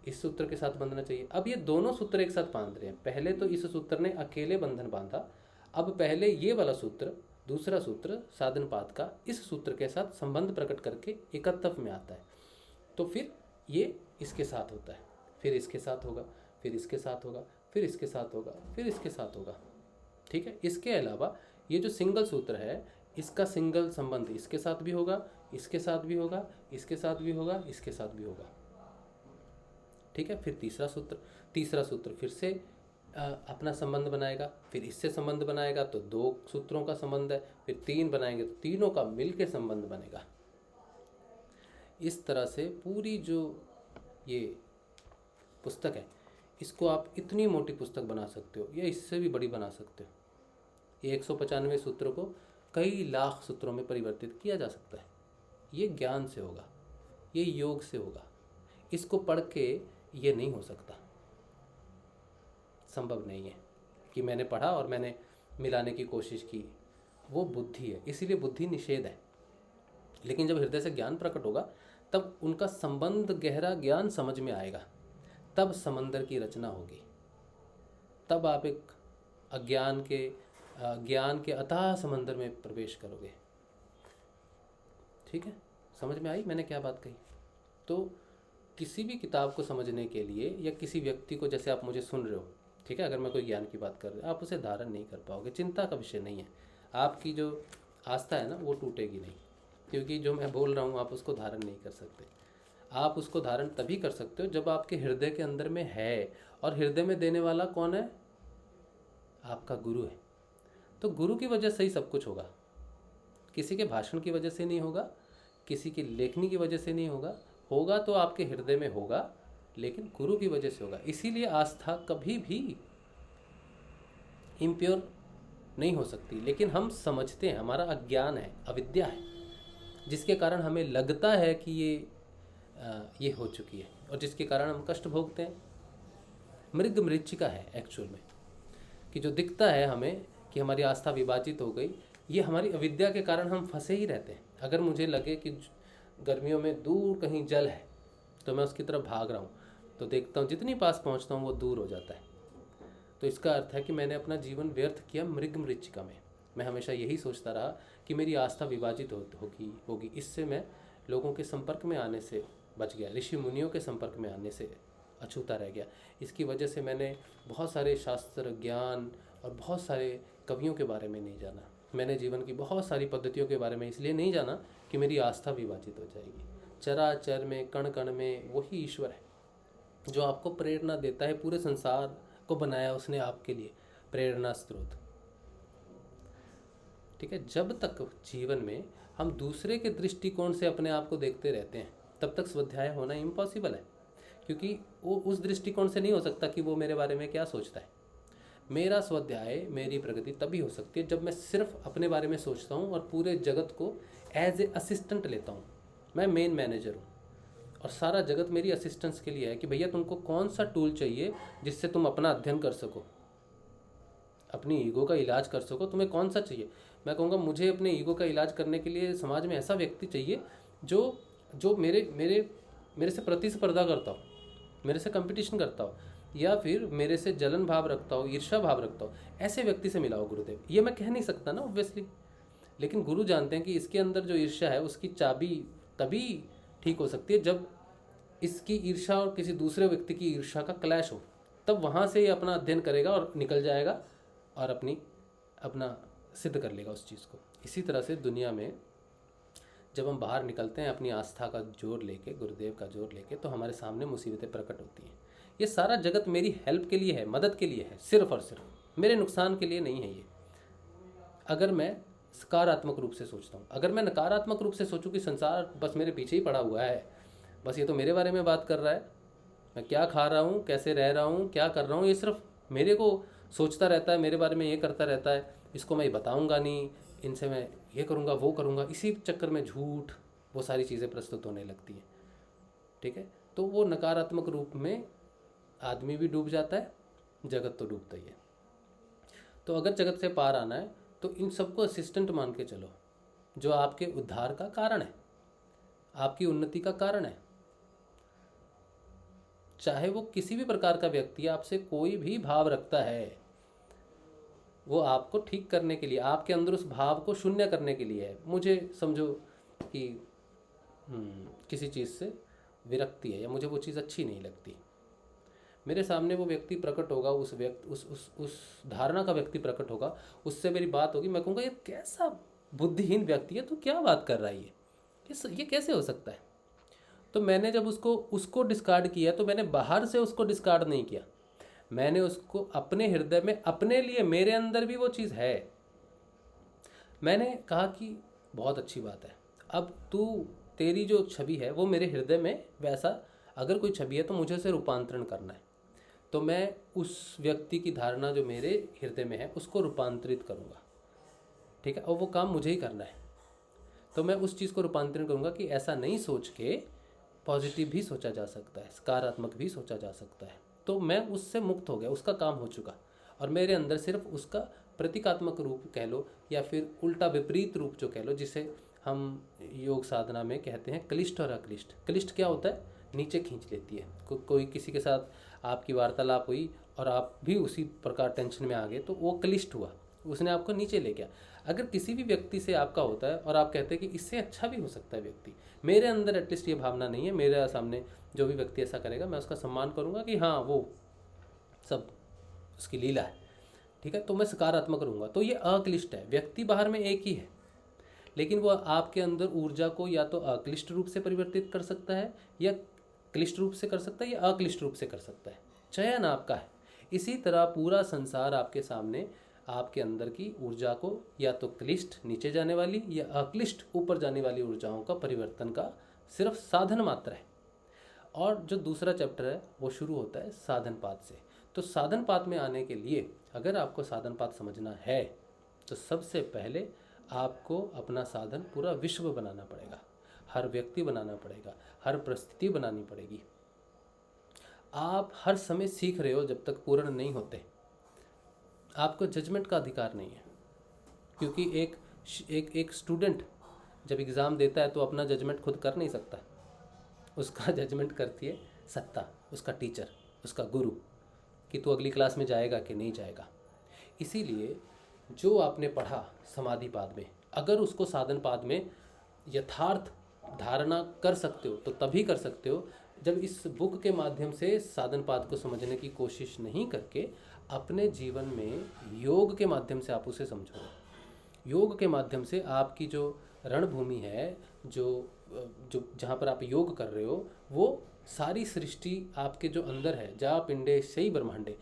इस सूत्र के साथ बंधना चाहिए। अब ये दोनों सूत्र एक साथ बांध रहे हैं। पहले तो इस सूत्र ने अकेले बंधन बांधा, अब पहले ये वाला सूत्र, दूसरा सूत्र साधनपाद का, इस सूत्र के साथ संबंध प्रकट करके एकत्व में आता है। तो फिर ये इसके साथ होता है, फिर इसके साथ होगा, फिर इसके साथ होगा, फिर इसके साथ होगा, फिर इसके साथ होगा, ठीक है। इसके अलावा ये जो सिंगल सूत्र है इसका सिंगल संबंध इसके साथ भी होगा, इसके साथ भी होगा, इसके साथ भी होगा, इसके साथ भी होगा, ठीक है। फिर तीसरा सूत्र फिर से अपना संबंध बनाएगा, फिर इससे संबंध बनाएगा तो 2 सूत्रों का संबंध है, फिर 3 बनाएंगे तो तीनों का मिलके संबंध बनेगा। इस तरह से पूरी जो ये पुस्तक है इसको आप इतनी मोटी पुस्तक बना सकते हो या इससे भी बड़ी बना सकते हो। ये 195 सूत्रों को कई लाख सूत्रों में परिवर्तित किया जा सकता है। ये ज्ञान से होगा, ये योग से होगा। इसको पढ़ के ये नहीं हो सकता, संभव नहीं है कि मैंने पढ़ा और मैंने मिलाने की कोशिश की, वो बुद्धि है, इसीलिए बुद्धि निषेध है। लेकिन जब हृदय से ज्ञान प्रकट होगा तब उनका संबंध, गहरा ज्ञान समझ में आएगा, तब समंदर की रचना होगी, तब आप एक ज्ञान के अथाह समंदर में प्रवेश करोगे, ठीक है। समझ में आई मैंने क्या बात कही? तो किसी भी किताब को समझने के लिए या किसी व्यक्ति को, जैसे आप मुझे सुन रहे हो, ठीक है, अगर मैं कोई ज्ञान की बात कर रहा हूँ, आप उसे धारण नहीं कर पाओगे, चिंता का विषय नहीं है। आपकी जो आस्था है ना वो टूटेगी नहीं, क्योंकि जो मैं बोल रहा हूँ आप उसको धारण नहीं कर सकते। आप उसको धारण तभी कर सकते हो जब आपके हृदय के अंदर में है, और हृदय में देने वाला कौन है? आपका गुरु है। तो गुरु की वजह से ही सब कुछ होगा, किसी के भाषण की वजह से नहीं होगा, किसी की लेखनी की वजह से नहीं होगा, होगा तो आपके हृदय में होगा, लेकिन गुरु की वजह से होगा। इसीलिए आस्था कभी भी इम्प्योर नहीं हो सकती, लेकिन हम समझते हैं, हमारा अज्ञान है, अविद्या है, जिसके कारण हमें लगता है कि ये हो चुकी है और जिसके कारण हम कष्ट भोगते हैं। मृग मरीचिका है एक्चुअल में, कि जो दिखता है हमें कि हमारी आस्था विभाजित हो गई, ये हमारी अविद्या के कारण हम फंसे ही रहते हैं। अगर मुझे लगे कि गर्मियों में दूर कहीं जल है तो मैं उसकी तरफ भाग रहा हूँ, तो देखता हूँ जितनी पास पहुँचता हूँ वो दूर हो जाता है। तो इसका अर्थ है कि मैंने अपना जीवन व्यर्थ किया मृग मरीचिका में। मैं हमेशा यही सोचता रहा कि मेरी आस्था विभाजित होगी। इससे मैं लोगों के संपर्क में आने से बच गया, ऋषि मुनियों के संपर्क में आने से अछूता रह गया। इसकी वजह से मैंने बहुत सारे शास्त्र, ज्ञान और बहुत सारे कवियों के बारे में नहीं जाना। मैंने जीवन की बहुत सारी पद्धतियों के बारे में इसलिए नहीं जाना कि मेरी आस्था विभाजित हो जाएगी। चराचर में, कण कण में वही ईश्वर है जो आपको प्रेरणा देता है। पूरे संसार को बनाया उसने आपके लिए, प्रेरणा स्रोत, ठीक है। जब तक जीवन में हम दूसरे के दृष्टिकोण से अपने आप को देखते रहते हैं तब तक स्वाध्याय होना इम्पॉसिबल है, क्योंकि वो उस दृष्टिकोण से नहीं हो सकता कि वो मेरे बारे में क्या सोचता है। मेरा स्वाध्याय, मेरी प्रगति तभी हो सकती है जब मैं सिर्फ अपने बारे में सोचता हूँ और पूरे जगत को एज ए असिस्टेंट लेता हूँ। मैं मेन मैनेजर हूँ और सारा जगत मेरी असिस्टेंस के लिए है कि भैया तुमको कौन सा टूल चाहिए जिससे तुम अपना अध्ययन कर सको। अपनी ईगो का इलाज कर सको, तुम्हें कौन सा चाहिए? मैं कहूँगा मुझे अपने ईगो का इलाज करने के लिए समाज में ऐसा व्यक्ति चाहिए जो जो मेरे मेरे मेरे से प्रतिस्पर्धा करता हो, मेरे से कंपटीशन करता हो, या फिर मेरे से जलन भाव रखता हो, ईर्ष्या भाव रखता हो। ऐसे व्यक्ति से मिलाओ गुरुदेव। ये मैं कह नहीं सकता ना ऑब्वियसली, लेकिन गुरु जानते हैं कि इसके अंदर जो ईर्ष्या है उसकी चाबी तभी ठीक हो सकती है जब इसकी ईर्ष्या और किसी दूसरे व्यक्ति की ईर्ष्या का क्लैश हो, तब वहाँ से ये अपना अध्ययन करेगा और निकल जाएगा और अपना सिद्ध कर लेगा उस चीज़ को। इसी तरह से दुनिया में जब हम बाहर निकलते हैं अपनी आस्था का जोर लेके, गुरुदेव का जोर लेके, तो हमारे सामने मुसीबतें प्रकट होती हैं। ये सारा जगत मेरी हेल्प के लिए है, मदद के लिए है, सिर्फ और सिर्फ मेरे नुकसान के लिए नहीं है ये। अगर मैं सकारात्मक रूप से सोचता हूँ, अगर मैं नकारात्मक रूप से सोचूं कि संसार बस मेरे पीछे ही पड़ा हुआ है, बस ये तो मेरे बारे में बात कर रहा है, मैं क्या खा रहा हूँ, कैसे रह रहा हूँ, क्या कर रहा हूँ, ये सिर्फ मेरे को सोचता रहता है, मेरे बारे में ये करता रहता है, इसको मैं बताऊँगा नहीं, इनसे मैं ये करूँगा वो करूँगा, इसी चक्कर में झूठ वो सारी चीज़ें प्रस्तुत होने लगती हैं। ठीक है, तो वो नकारात्मक रूप में आदमी भी डूब जाता है, जगत तो डूबता ही है। तो अगर जगत से पार आना है तो इन सबको असिस्टेंट मान के चलो, जो आपके उद्धार का कारण है, आपकी उन्नति का कारण है। चाहे वो किसी भी प्रकार का व्यक्ति आपसे कोई भी भाव रखता है, वो आपको ठीक करने के लिए, आपके अंदर उस भाव को शून्य करने के लिए है। मुझे समझो कि किसी चीज़ से विरक्ति है या मुझे वो चीज़ अच्छी नहीं लगती, मेरे सामने वो व्यक्ति प्रकट होगा, उस धारणा का व्यक्ति प्रकट होगा, उससे मेरी बात होगी, मैं कहूँगा ये कैसा बुद्धिहीन व्यक्ति है, तो क्या बात कर रहा है ये कैसे हो सकता है? तो मैंने जब उसको डिस्कार्ड किया, तो मैंने बाहर से उसको डिस्कार्ड नहीं किया, मैंने उसको अपने हृदय में, अपने लिए, मेरे अंदर भी वो चीज़ है। मैंने कहा कि बहुत अच्छी बात है, अब तेरी जो छवि है वो मेरे हृदय में, वैसा अगर कोई छवि है तो मुझे उसे रूपांतरण करना है। तो मैं उस व्यक्ति की धारणा जो मेरे हृदय में है उसको रूपांतरित करूँगा। ठीक है, और वो काम मुझे ही करना है। तो मैं उस चीज़ को रूपांतरण करूँगा कि ऐसा नहीं सोच के पॉजिटिव भी सोचा जा सकता है, सकारात्मक भी सोचा जा सकता है। तो मैं उससे मुक्त हो गया, उसका काम हो चुका, और मेरे अंदर सिर्फ उसका प्रतीकात्मक रूप कह लो या फिर उल्टा विपरीत रूप जो कह लो, जिसे हम योग साधना में कहते हैं क्लिष्ट और अक्लिष्ट। क्लिष्ट क्या होता है? नीचे खींच लेती है। कोई किसी के साथ आपकी वार्तालाप हुई और आप भी उसी प्रकार टेंशन में आ गए, तो वो क्लिष्ट हुआ, उसने आपको नीचे ले गया। अगर किसी भी व्यक्ति से आपका होता है और आप कहते हैं कि इससे अच्छा भी हो सकता है व्यक्ति, मेरे अंदर एटलीस्ट ये भावना नहीं है, मेरे सामने जो भी व्यक्ति ऐसा करेगा मैं उसका सम्मान करूंगा कि हाँ वो सब उसकी लीला है। ठीक है, तो मैं सकारात्मक रहूँगा। तो ये अक्लिष्ट है। व्यक्ति बाहर में एक ही है, लेकिन वो आपके अंदर ऊर्जा को या तो अक्लिष्ट रूप से परिवर्तित कर सकता है, या क्लिष्ट रूप से कर सकता है, या अक्लिष्ट रूप से कर सकता है। चयन आपका है। इसी तरह पूरा संसार आपके सामने आपके अंदर की ऊर्जा को या तो क्लिष्ट नीचे जाने वाली या अक्लिष्ट ऊपर जाने वाली ऊर्जाओं का परिवर्तन का सिर्फ साधन मात्र है। और जो दूसरा चैप्टर है वो शुरू होता है साधन पात से। तो साधन पात में आने के लिए अगर आपको साधन पात समझना है तो सबसे पहले आपको अपना साधन पूरा विश्व बनाना पड़ेगा, हर व्यक्ति बनाना पड़ेगा, हर परिस्थिति बनानी पड़ेगी। आप हर समय सीख रहे हो, जब तक पूर्ण नहीं होते आपको जजमेंट का अधिकार नहीं है। क्योंकि एक स्टूडेंट जब एग्ज़ाम देता है तो अपना जजमेंट खुद कर नहीं सकता, उसका जजमेंट करती है सत्ता, उसका टीचर, उसका गुरु, कि तू अगली क्लास में जाएगा कि नहीं जाएगा। इसीलिए जो आपने पढ़ा समाधि पाद में, अगर उसको साधन पाद में यथार्थ धारणा कर सकते हो तो तभी कर सकते हो जब इस बुक के माध्यम से साधन पाद को समझने की कोशिश नहीं करके अपने जीवन में योग के माध्यम से आप उसे समझो। योग के माध्यम से आपकी जो रणभूमि है, जो जहाँ पर आप योग कर रहे हो, वो सारी सृष्टि आपके जो अंदर है, जा पिंडे सही ब्रह्मांडे,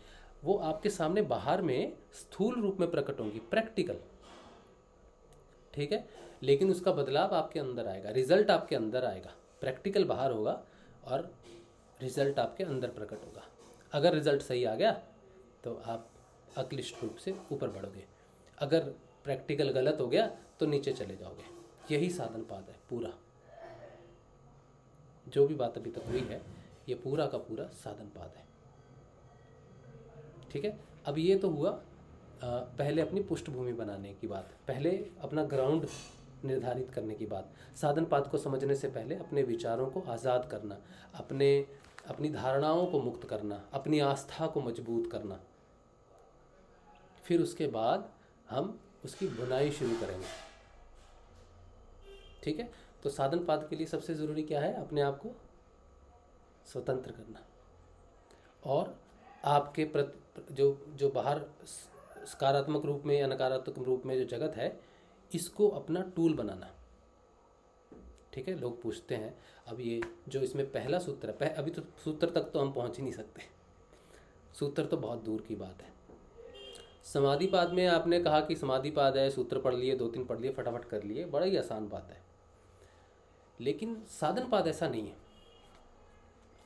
वो आपके सामने बाहर में स्थूल रूप में प्रकट होंगी, प्रैक्टिकल। ठीक है, लेकिन उसका बदलाव आपके अंदर आएगा, रिजल्ट आपके अंदर आएगा। प्रैक्टिकल बाहर होगा और रिजल्ट आपके अंदर प्रकट होगा। अगर रिजल्ट सही आ गया तो आप अक्लिष्ट रूप से ऊपर बढ़ोगे, अगर प्रैक्टिकल गलत हो गया तो नीचे चले जाओगे। यही साधन पाद है पूरा। जो भी बात अभी तक हुई है ये पूरा का पूरा साधन पाद है। ठीक है, अब ये तो हुआ पहले अपनी पृष्ठभूमि बनाने की बात, पहले अपना ग्राउंड निर्धारित करने की बात, साधन पाद को समझने से पहले अपने विचारों को आज़ाद करना, अपनी धारणाओं को मुक्त करना, अपनी आस्था को मजबूत करना, फिर उसके बाद हम उसकी बुनाई शुरू करेंगे। ठीक है, तो साधन पाद के लिए सबसे ज़रूरी क्या है? अपने आप को स्वतंत्र करना और आपके प्रति जो बाहर सकारात्मक रूप में या नकारात्मक रूप में जो जगत है, इसको अपना टूल बनाना। ठीक है, लोग पूछते हैं अब ये जो इसमें पहला सूत्र है, अभी तो सूत्र तक तो हम पहुंच ही नहीं सकते, सूत्र तो बहुत दूर की बात है। समाधिपाद में आपने कहा कि समाधिपाद है, सूत्र पढ़ लिए, 2-3 पढ़ लिए, फटाफट कर लिए, बड़ा ही आसान बात है। लेकिन साधनपाद ऐसा नहीं है,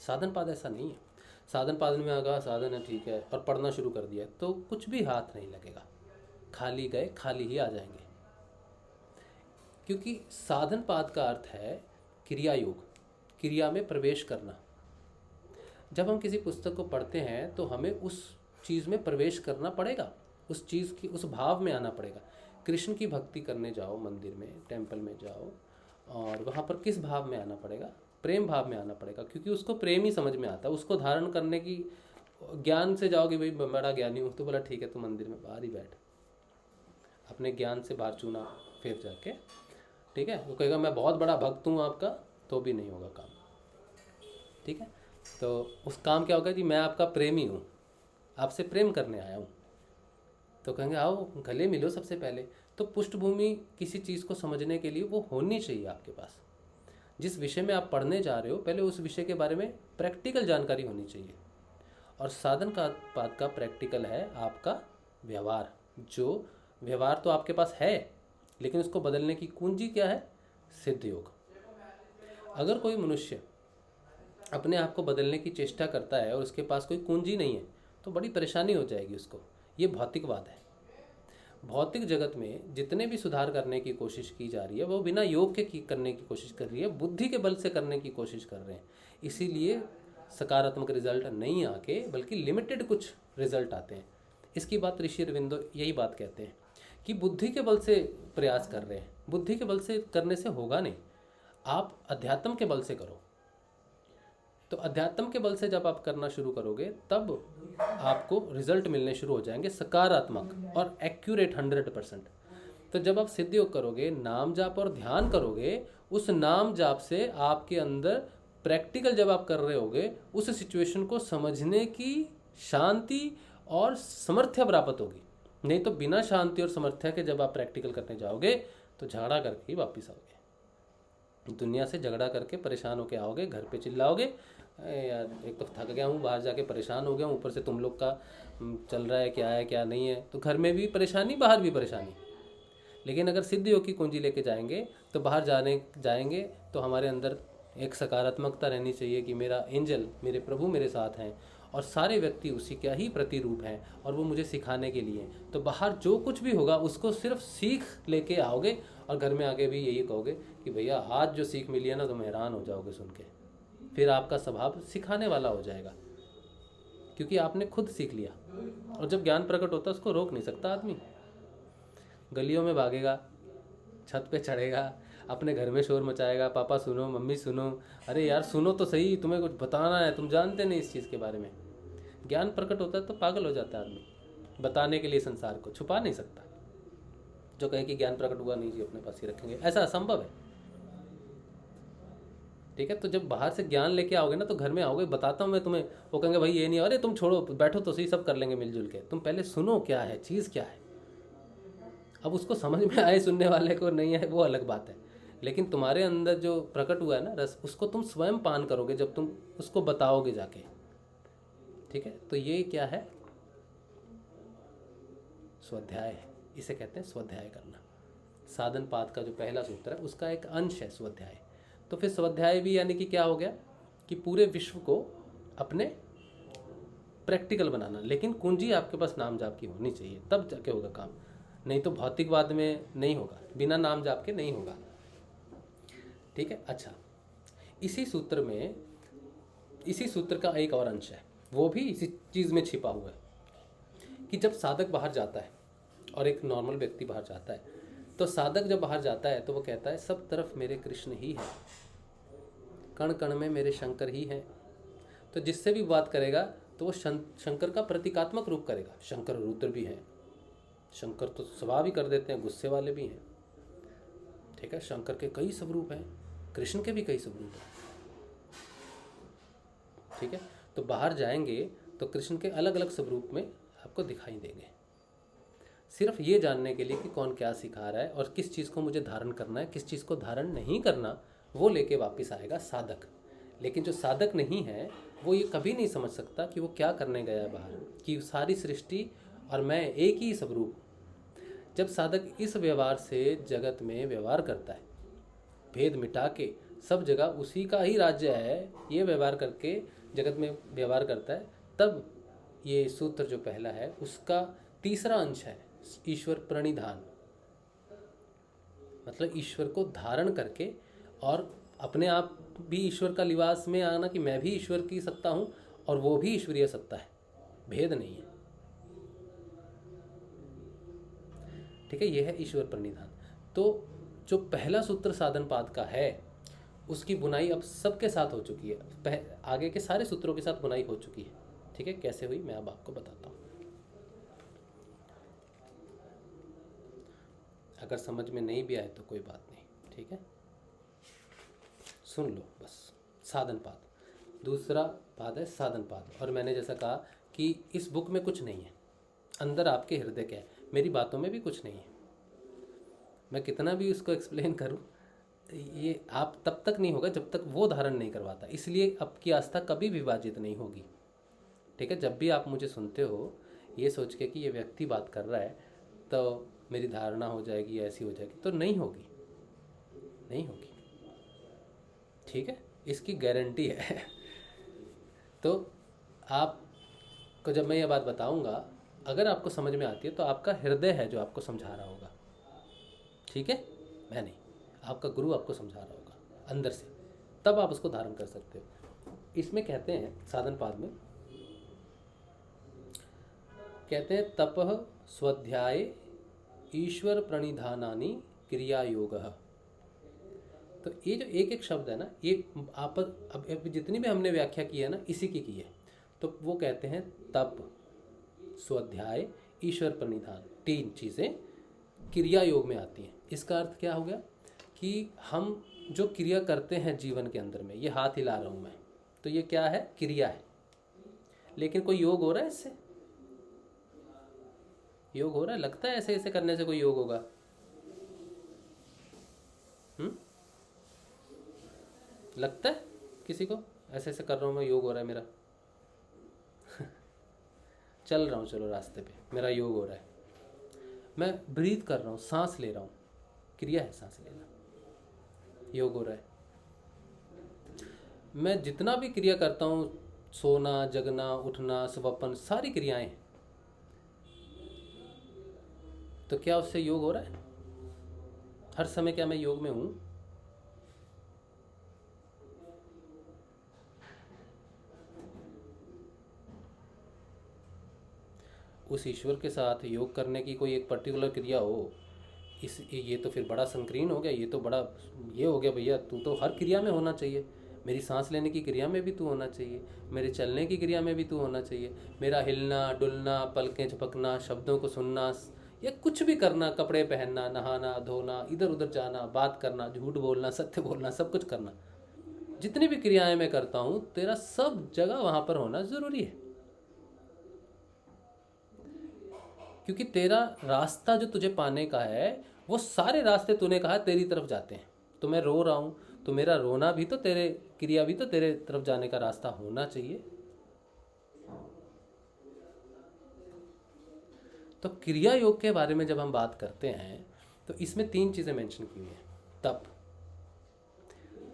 साधनपाद ऐसा नहीं है। साधनपाद में आगा साधन है, ठीक है, और पढ़ना शुरू कर दिया तो कुछ भी हाथ नहीं लगेगा, खाली गए खाली ही आ जाएंगे। क्योंकि साधनपाद का अर्थ है क्रिया योग, क्रिया में प्रवेश करना। जब हम किसी पुस्तक को पढ़ते हैं तो हमें उस चीज़ में प्रवेश करना पड़ेगा, उस चीज़ की उस भाव में आना पड़ेगा। कृष्ण की भक्ति करने जाओ, मंदिर में, टेम्पल में जाओ, और वहाँ पर किस भाव में आना पड़ेगा? प्रेम भाव में आना पड़ेगा, क्योंकि उसको प्रेम ही समझ में आता है। उसको धारण करने की ज्ञान से जाओगे, भाई बड़ा ज्ञानी हूँ, तो बोला ठीक है, तो मंदिर में बाहर ही बैठ, अपने ज्ञान से बाहर चूना फिर जाके, ठीक है। वो कहेगा मैं बहुत बड़ा भक्त हूँ आपका, तो भी नहीं होगा काम। ठीक है, तो उस काम क्या होगा कि मैं आपका प्रेमी हूँ, आपसे प्रेम करने आया हूँ, तो कहेंगे आओ गले मिलो सबसे पहले। तो पृष्ठभूमि किसी चीज़ को समझने के लिए वो होनी चाहिए आपके पास। जिस विषय में आप पढ़ने जा रहे हो, पहले उस विषय के बारे में प्रैक्टिकल जानकारी होनी चाहिए। और साधन का पाद का प्रैक्टिकल है आपका व्यवहार। जो व्यवहार तो आपके पास है, लेकिन उसको बदलने की कुंजी क्या है? सिद्ध योग। अगर कोई मनुष्य अपने आप को बदलने की चेष्टा करता है और उसके पास कोई कुंजी नहीं है, तो बड़ी परेशानी हो जाएगी उसको। ये भौतिकवाद है। भौतिक जगत में जितने भी सुधार करने की कोशिश की जा रही है, वो बिना योग के करने की कोशिश कर रही है, बुद्धि के बल से करने की कोशिश कर रहे हैं। इसीलिए सकारात्मक रिजल्ट नहीं आके बल्कि लिमिटेड कुछ रिजल्ट आते हैं। इसकी बात ऋषि अरविंदो यही बात कहते हैं कि बुद्धि के बल से प्रयास कर रहे हैं। बुद्धि के बल से करने से होगा नहीं, आप अध्यात्म के बल से करो। तो अध्यात्म के बल से जब आप करना शुरू करोगे, तब आपको रिजल्ट मिलने शुरू हो जाएंगे, सकारात्मक और एक्यूरेट 100%। तो जब आप सिद्ध योग करोगे, नाम जाप और ध्यान करोगे, उस नाम जाप से आपके अंदर प्रैक्टिकल जब आप कर रहे होगे, उस सिचुएशन को समझने की शांति और समर्थ्य प्राप्त होगी। नहीं तो बिना शांति और समर्थ्य के जब आप प्रैक्टिकल करने जाओगे तो झगड़ा करके ही वापिस आओगे। दुनिया से झगड़ा करके परेशान होके आओगे, घर पे चिल्लाओगे, यार एक तो थक गया हूँ, बाहर जाके परेशान हो गया हूँ, ऊपर से तुम लोग का चल रहा है क्या नहीं है, तो घर में भी परेशानी, बाहर भी परेशानी। लेकिन अगर सिद्ध योग की कुंजी लेके जाएंगे तो बाहर जाएंगे तो हमारे अंदर एक सकारात्मकता रहनी चाहिए कि मेरा एंजल, मेरे प्रभु मेरे साथ हैं और सारे व्यक्ति उसी का ही प्रतिरूप हैं और वो मुझे सिखाने के लिए। तो बाहर जो कुछ भी होगा उसको सिर्फ सीख लेके आओगे और घर में आके भी यही कहोगे कि भैया आज जो सीख मिली है ना, तुम हैरान हो जाओगे सुन के। फिर आपका स्वभाव सिखाने वाला हो जाएगा, क्योंकि आपने खुद सीख लिया। और जब ज्ञान प्रकट होता है उसको रोक नहीं सकता आदमी। गलियों में भागेगा, छत पे चढ़ेगा, अपने घर में शोर मचाएगा, पापा सुनो, मम्मी सुनो। अरे यार सुनो तो सही, तुम्हें कुछ बताना है, तुम जानते नहीं इस चीज़ के बारे में। ज्ञान प्रकट होता है तो पागल हो जाता है आदमी, बताने के लिए संसार को छुपा नहीं सकता। जो कहे कि ज्ञान प्रकट हुआ नहीं जी, अपने पास ही रखेंगे, ऐसा असंभव है। ठीक है, तो जब बाहर से ज्ञान लेके आओगे ना, तो घर में आओगे, बताता हूँ मैं तुम्हें, वो कहेंगे भाई ये नहीं, अरे तुम छोड़ो, बैठो तो सही, सब कर लेंगे मिलजुल के। तुम पहले सुनो क्या है, चीज़ क्या है। अब उसको समझ में आए सुनने वाले को, नहीं आए वो अलग बात है, लेकिन तुम्हारे अंदर जो प्रकट हुआ है ना रस, उसको तुम स्वयं पान करोगे जब तुम उसको बताओगे जाके। ठीक है, तो ये क्या है? स्वाध्याय है, इसे कहते हैं स्वाध्याय करना। साधन पाद का जो पहला सूत्र है उसका एक अंश है स्वाध्याय। तो फिर स्वाध्याय भी यानी कि क्या हो गया कि पूरे विश्व को अपने प्रैक्टिकल बनाना। लेकिन कुंजी आपके पास नाम जाप की होनी चाहिए, तब जाके होगा काम। नहीं तो भौतिकवाद में नहीं होगा, बिना नाम जाप के नहीं होगा। ठीक है, अच्छा, इसी सूत्र का एक और अंश है, वो भी इसी चीज़ में छिपा हुआ है कि जब साधक बाहर जाता है और एक नॉर्मल व्यक्ति बाहर जाता है, तो साधक जब बाहर जाता है तो वो कहता है सब तरफ मेरे कृष्ण ही है, कण कण में मेरे शंकर ही हैं। तो जिससे भी बात करेगा तो वो शंकर का प्रतीकात्मक रूप करेगा। शंकर रुद्र भी हैं, शंकर तो स्वभाव ही कर देते हैं, गुस्से वाले भी हैं, ठीक है। शंकर के कई स्वरूप हैं, कृष्ण के भी कई स्वरूप हैं, ठीक है। तो बाहर जाएंगे तो कृष्ण के अलग अलग स्वरूप में आपको दिखाई देंगे। सिर्फ ये जानने के लिए कि कौन क्या सिखा रहा है और किस चीज़ को मुझे धारण करना है, किस चीज़ को धारण नहीं करना, वो लेके वापस आएगा साधक। लेकिन जो साधक नहीं है वो ये कभी नहीं समझ सकता कि वो क्या करने गया है बाहर, कि सारी सृष्टि और मैं एक ही स्वरूप। जब साधक इस व्यवहार से जगत में व्यवहार करता है, भेद मिटा के सब जगह उसी का ही राज्य है, ये व्यवहार करके जगत में व्यवहार करता है, तब ये सूत्र जो पहला है उसका तीसरा अंश है ईश्वर प्रणिधान। मतलब ईश्वर को धारण करके और अपने आप भी ईश्वर का लिबास में आना कि मैं भी ईश्वर की सत्ता हूँ और वो भी ईश्वरीय सत्ता है, भेद नहीं है, ठीक है। यह है ईश्वर प्रणिधान। तो जो पहला सूत्र साधन पाद का है उसकी बुनाई अब सबके साथ हो चुकी है, आगे के सारे सूत्रों के साथ बुनाई हो चुकी है, ठीक है। कैसे हुई मैं अब आपको बताता हूँ। अगर समझ में नहीं भी आए तो कोई बात नहीं, ठीक है, सुन लो बस। साधन पाद, दूसरा पाद है साधन पाद। और मैंने जैसा कहा कि इस बुक में कुछ नहीं है, अंदर आपके हृदय क्या है, मेरी बातों में भी कुछ नहीं है। मैं कितना भी उसको एक्सप्लेन करूं, ये आप तब तक नहीं होगा जब तक वो धारण नहीं करवाता। इसलिए आपकी आस्था कभी विभाजित नहीं होगी, ठीक है। जब भी आप मुझे सुनते हो ये सोच के कि ये व्यक्ति बात कर रहा है तो मेरी धारणा हो जाएगी, ऐसी हो जाएगी, तो नहीं होगी, नहीं होगी, ठीक है, इसकी गारंटी है। तो आपको जब मैं ये बात बताऊंगा, अगर आपको समझ में आती है तो आपका हृदय है जो आपको समझा रहा होगा, ठीक है, मैं नहीं, आपका गुरु आपको समझा रहा होगा अंदर से, तब आप उसको धारण कर सकते हो। इसमें कहते हैं साधन पाद में कहते हैं तपः स्वाध्याय ईश्वर प्रणिधानानि क्रिया योगः। तो ये जो एक एक शब्द है ना, ये आप अब जितनी भी हमने व्याख्या की है ना इसी की है। तो वो कहते हैं तप, स्वाध्याय, ईश्वर प्रणिधान, तीन चीज़ें क्रिया योग में आती हैं। इसका अर्थ क्या हो गया कि हम जो क्रिया करते हैं जीवन के अंदर में, ये हाथ हिला रहा हूँ मैं, तो ये क्या है, क्रिया है। लेकिन कोई योग हो रहा है इससे? योग हो रहा है? लगता है ऐसे ऐसे करने से कोई योग होगा? लगता है किसी को ऐसे ऐसे कर रहा हूँ मैं, योग हो रहा है मेरा? चल रहा हूँ, चलो रास्ते पे, मेरा योग हो रहा है। मैं ब्रीथ कर रहा हूँ, सांस ले रहा हूँ, क्रिया है सांस लेना, योग हो रहा है। मैं जितना भी क्रिया करता हूँ, सोना, जगना, उठना, स्वप्न, सारी क्रियाएं, तो क्या उससे योग हो रहा है? हर समय क्या मैं योग में हूँ? उस ईश्वर के साथ योग करने की कोई एक पर्टिकुलर क्रिया हो, ये तो फिर बड़ा संकीर्ण हो गया, ये तो बड़ा ये हो गया भैया, तू तो हर क्रिया में होना चाहिए। मेरी सांस लेने की क्रिया में भी तू होना चाहिए, मेरे चलने की क्रिया में भी तू होना चाहिए, मेरा हिलना डुलना, पलकें झपकना, शब्दों को सुनना, या कुछ भी करना, कपड़े पहनना, नहाना धोना, इधर उधर जाना, बात करना, झूठ बोलना, सत्य बोलना, सब कुछ करना, जितनी भी क्रियाएं मैं करता हूँ, तेरा सब जगह वहाँ पर होना ज़रूरी है। क्योंकि तेरा रास्ता जो तुझे पाने का है, वो सारे रास्ते तूने कहा तेरी तरफ जाते हैं। तो मैं रो रहा हूँ तो मेरा रोना भी तो तेरे, क्रिया भी तो तेरे तरफ जाने का रास्ता होना चाहिए। तो क्रिया योग के बारे में जब हम बात करते हैं तो इसमें तीन चीज़ें मेंशन की हुई हैं। तप,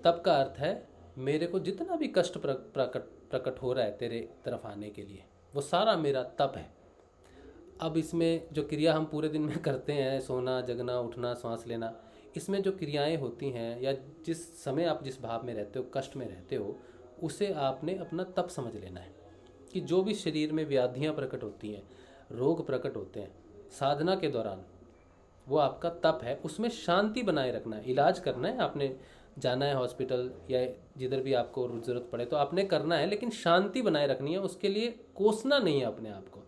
तप का अर्थ है मेरे को जितना भी कष्ट प्रकट हो रहा है तेरे तरफ आने के लिए, वो सारा मेरा तप है। अब इसमें जो क्रिया हम पूरे दिन में करते हैं, सोना, जगना, उठना, सांस लेना, इसमें जो क्रियाएं होती हैं या जिस समय आप जिस भाव में रहते हो, कष्ट में रहते हो, उसे आपने अपना तप समझ लेना है। कि जो भी शरीर में व्याधियां प्रकट होती हैं, रोग प्रकट होते हैं, साधना के दौरान, वो आपका तप है, उसमें शांति बनाए रखना है। इलाज करना है, आपने जाना है हॉस्पिटल या जिधर भी आपको ज़रूरत पड़े तो आपने करना है, लेकिन शांति बनाए रखनी है। उसके लिए कोसना नहीं है अपने आप को,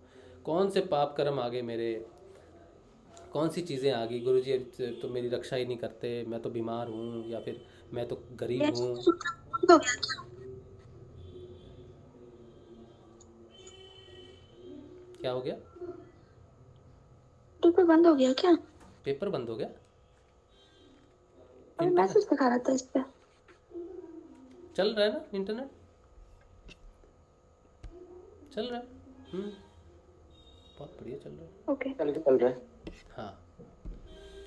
कौन से पाप कर्म आ गए मेरे, कौन सी चीज़ें आ गई, गुरुजी अब तो मेरी रक्षा ही नहीं करते, मैं तो बीमार हूँ या फिर मैं तो गरीब हूँ। बंद हो गया क्या? क्या हो गया? पेपर बंद हो गया क्या? पेपर बंद हो गया? अभी इंटरनेट मैसेज दिखा रहा था इस पे। चल रहा है ना? इंटरनेट चल रहा है। बहुत बढ़िया चल रहा है। ओके, चल रहा है। हाँ,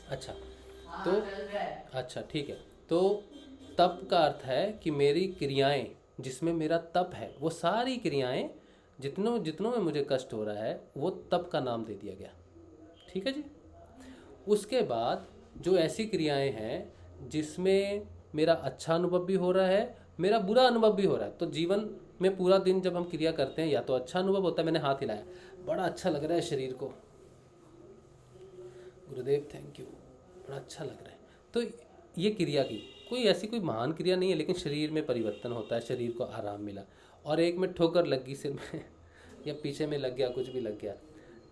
अच्छा, तो अच्छा ठीक है। तो तप का अर्थ है कि मेरी क्रियाएं, जिसमें मेरा तप है, वो सारी क्रियाएं जितनों जितनों में मुझे कष्ट हो रहा है, वो तप का नाम दे दिया गया। ठीक है जी। उसके बाद जो ऐसी क्रियाएं हैं जिसमें मेरा अच्छा अनुभव भी हो रहा है, मेरा बुरा अनुभव भी हो रहा है, तो जीवन में पूरा दिन जब हम क्रिया करते हैं, या तो अच्छा अनुभव होता है, मैंने हाथ हिलाया, बड़ा अच्छा लग रहा है शरीर को, गुरुदेव थैंक यू, बड़ा अच्छा लग रहा है, तो ये क्रिया की कोई ऐसी कोई महान क्रिया नहीं है, लेकिन शरीर में परिवर्तन होता है, शरीर को आराम मिला। और एक में ठोकर लग गई सिर में या पीछे में लग गया, कुछ भी लग गया,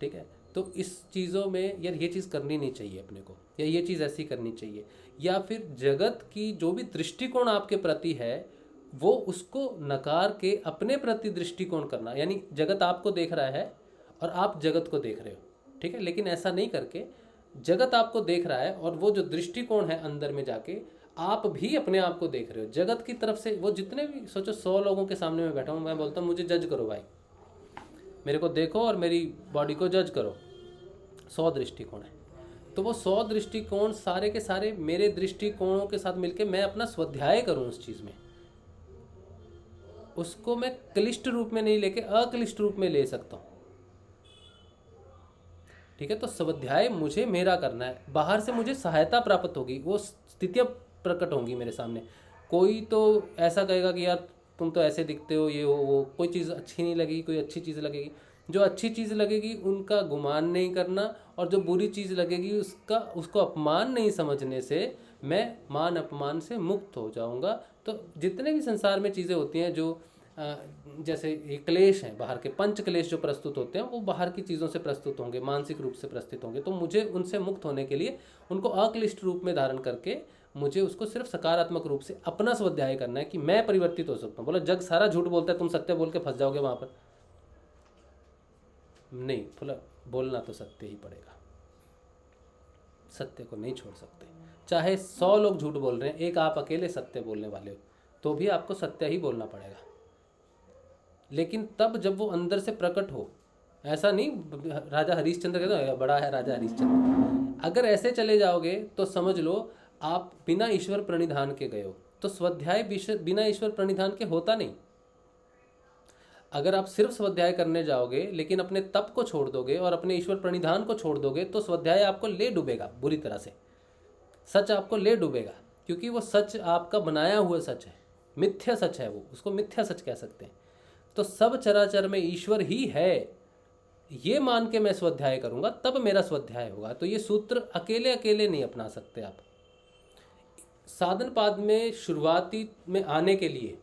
ठीक है, तो इस चीज़ों में यार ये चीज़ करनी नहीं चाहिए अपने को, या ये चीज़ ऐसी करनी चाहिए। या फिर जगत की जो भी दृष्टिकोण आपके प्रति है, वो उसको नकार के अपने प्रति दृष्टिकोण करना, यानी जगत आपको देख रहा है और आप जगत को देख रहे हो, ठीक है, लेकिन ऐसा नहीं करके जगत आपको देख रहा है और वो जो दृष्टिकोण है अंदर में जाके आप भी अपने आप को देख रहे हो जगत की तरफ से। वो जितने भी सोचो 100 लोगों के सामने मैं बैठा हूँ, मैं बोलता हूँ मुझे जज करो भाई, मेरे को देखो और मेरी बॉडी को जज करो, 100 दृष्टिकोण है, तो वो 100 दृष्टिकोण सारे के सारे मेरे दृष्टिकोणों के साथ मिलके मैं अपना स्वाध्याय करूँ उस चीज़ में, उसको मैं क्लिष्ट रूप में नहीं लेके अक्लिष्ट रूप में ले सकता हूँ। ठीक है, तो स्वाध्याय मुझे मेरा करना है, बाहर से मुझे सहायता प्राप्त होगी, वो स्थितियाँ प्रकट होंगी मेरे सामने। कोई तो ऐसा कहेगा कि यार तुम तो ऐसे दिखते हो, ये वो कोई चीज़ अच्छी नहीं लगेगी, कोई अच्छी चीज़ लगेगी। जो अच्छी चीज़ लगेगी उनका गुमान नहीं करना, और जो बुरी चीज़ लगेगी उसको अपमान नहीं समझने से मैं मान अपमान से मुक्त हो जाऊंगा। तो जितने भी संसार में चीज़ें होती हैं जो जैसे ये क्लेश हैं, बाहर के पंच क्लेश जो प्रस्तुत होते हैं, वो बाहर की चीज़ों से प्रस्तुत होंगे, मानसिक रूप से प्रस्तुत होंगे, तो मुझे उनसे मुक्त होने के लिए उनको अक्लिष्ट रूप में धारण करके मुझे उसको सिर्फ सकारात्मक रूप से अपना स्वाध्याय करना है कि मैं परिवर्तित हो सकता हूँ। बोला जग सारा झूठ बोलता है, तुम सत्य बोल के फंस जाओगे वहाँ पर, नहीं, बोला बोलना तो सत्य ही पड़ेगा, सत्य को नहीं छोड़ सकते। चाहे 100 लोग झूठ बोल रहे हैं, एक आप अकेले सत्य बोलने वाले हो, तो भी आपको सत्य ही बोलना पड़ेगा। लेकिन तब जब वो अंदर से प्रकट हो, ऐसा नहीं राजा हरिश्चंद्र कहते हैं बड़ा है राजा हरिश्चंद्र, अगर ऐसे चले जाओगे तो समझ लो आप बिना ईश्वर प्रणिधान के गए हो। तो स्वाध्याय बिना ईश्वर प्रणिधान के होता नहीं। अगर आप सिर्फ स्वाध्याय करने जाओगे लेकिन अपने तप को छोड़ दोगे और अपने ईश्वर प्रणिधान को छोड़ दोगे, तो स्वाध्याय आपको ले डूबेगा बुरी तरह से, सच आपको ले डूबेगा, क्योंकि वो सच आपका बनाया हुआ सच है, मिथ्या सच है, वो उसको मिथ्या सच कह सकते हैं। तो सब चराचर में ईश्वर ही है, ये मान के मैं स्वाध्याय करूंगा तब मेरा स्वाध्याय होगा। तो ये सूत्र अकेले अकेले नहीं अपना सकते आप। साधन पाद में शुरुआती में आने के लिए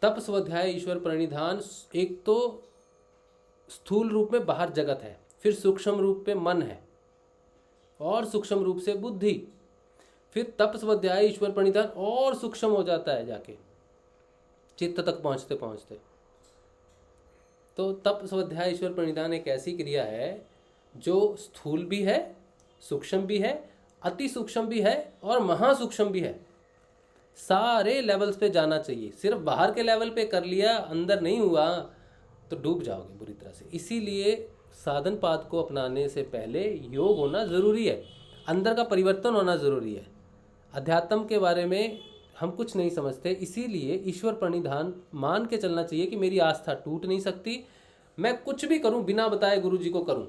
तप, स्वाध्याय, ईश्वर प्रणिधान, एक तो स्थूल रूप में बाहर जगत है, फिर सूक्ष्म रूप में मन है, और सूक्ष्म रूप से बुद्धि, फिर तप, स्वाध्याय, ईश्वर प्रणिधान और सूक्ष्म हो जाता है जाके चित्त तक पहुंचते पहुंचते। तो तप, स्वाध्याय, ईश्वर प्रणिधान एक ऐसी क्रिया है जो स्थूल भी है, सूक्ष्म भी है, अति सूक्ष्म भी है और महासूक्ष्म भी है। सारे लेवल्स पे जाना चाहिए। सिर्फ बाहर के लेवल पे कर लिया, अंदर नहीं हुआ तो डूब जाओगे बुरी तरह से। इसीलिए साधन पाद को अपनाने से पहले योग होना ज़रूरी है, अंदर का परिवर्तन होना ज़रूरी है। अध्यात्म के बारे में हम कुछ नहीं समझते, इसीलिए ईश्वर प्रणिधान मान के चलना चाहिए कि मेरी आस्था टूट नहीं सकती। मैं कुछ भी करूं बिना बताए गुरु जी को करूं,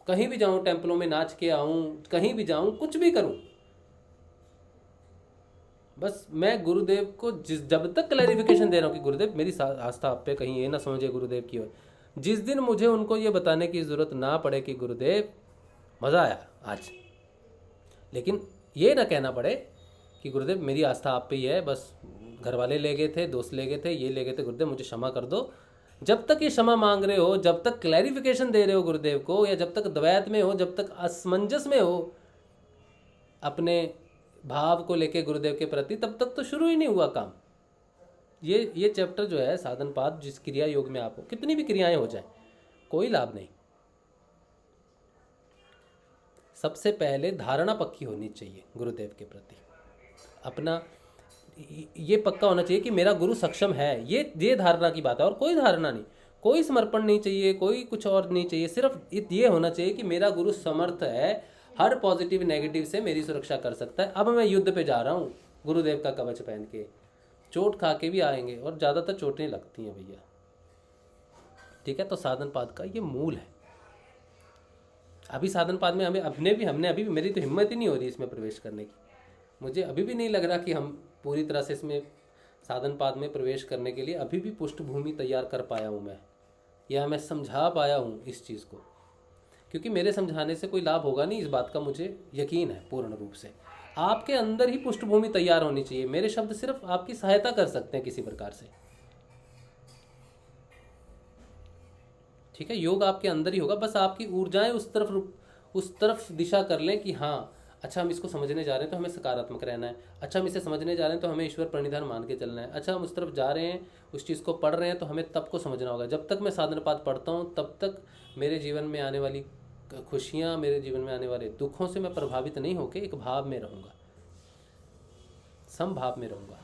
कहीं भी जाऊं, टेम्पलों में नाच के आऊं, कहीं भी जाऊं, कुछ भी करूं, बस मैं गुरुदेव को जब तक क्लैरिफिकेशन दे रहा हूं कि गुरुदेव मेरी आस्था आप पे, कहीं ये ना समझे गुरुदेव की, जिस दिन मुझे उनको ये बताने की ज़रूरत ना पड़े कि गुरुदेव मज़ा आया आज, लेकिन ये ना कहना पड़े कि गुरुदेव मेरी आस्था आप पे ही है, बस घर वाले ले गए थे, दोस्त ले गए थे, ये ले गए थे, गुरुदेव मुझे क्षमा कर दो। जब तक ये क्षमा मांग रहे हो, जब तक क्लैरिफिकेशन दे रहे हो गुरुदेव को, या जब तक द्वैत में हो, जब तक असमंजस में हो अपने भाव को लेके गुरुदेव के प्रति, तब तक तो शुरू ही नहीं हुआ काम। ये चैप्टर जो है साधन पाद, जिस क्रिया योग में आप हो, कितनी भी क्रियाएं हो जाए कोई लाभ नहीं। सबसे पहले धारणा पक्की होनी चाहिए गुरुदेव के प्रति, अपना ये पक्का होना चाहिए कि मेरा गुरु सक्षम है। ये धारणा की बात है, और कोई धारणा नहीं, कोई समर्पण नहीं चाहिए, कोई कुछ और नहीं चाहिए। सिर्फ ये होना चाहिए कि मेरा गुरु समर्थ है, हर पॉजिटिव नेगेटिव से मेरी सुरक्षा कर सकता है। अब मैं युद्ध पे जा रहा हूँ गुरुदेव का कवच पहन के, चोट खा के भी आएंगे, और ज़्यादातर चोटें लगती हैं भैया, ठीक है। तो साधन पाद का ये मूल है। अभी साधन पाद में हमने अभी भी मेरी तो हिम्मत ही नहीं हो रही इसमें प्रवेश करने की। मुझे अभी भी नहीं लग रहा कि हम पूरी तरह से इसमें साधन पाद में प्रवेश करने के लिए अभी भी पृष्ठभूमि तैयार कर पाया हूँ मैं, या मैं समझा पाया हूँ इस चीज़ को, क्योंकि मेरे समझाने से कोई लाभ होगा नहीं, इस बात का मुझे यकीन है पूर्ण रूप से। आपके अंदर ही पृष्ठभूमि तैयार होनी चाहिए। मेरे शब्द सिर्फ आपकी सहायता कर सकते हैं किसी प्रकार से, ठीक है। योग आपके अंदर ही होगा, बस आपकी ऊर्जाएं उस तरफ दिशा कर लें कि हाँ अच्छा हम इसको समझने जा रहे हैं तो हमें सकारात्मक रहना है, अच्छा हम इसे समझने जा रहे हैं तो हमें ईश्वर प्रणिधान मान के चलना है, अच्छा हम उस तरफ जा रहे हैं, उस चीज़ को पढ़ रहे हैं तो हमें तब को समझना होगा। जब तक मैं साधन पाद पढ़ता हूँ तब तक मेरे जीवन में आने वाली खुशियाँ, मेरे जीवन में आने वाले दुखों से मैं प्रभावित नहीं होकर एक भाव में रहूँगा, समभाव में रहूँगा,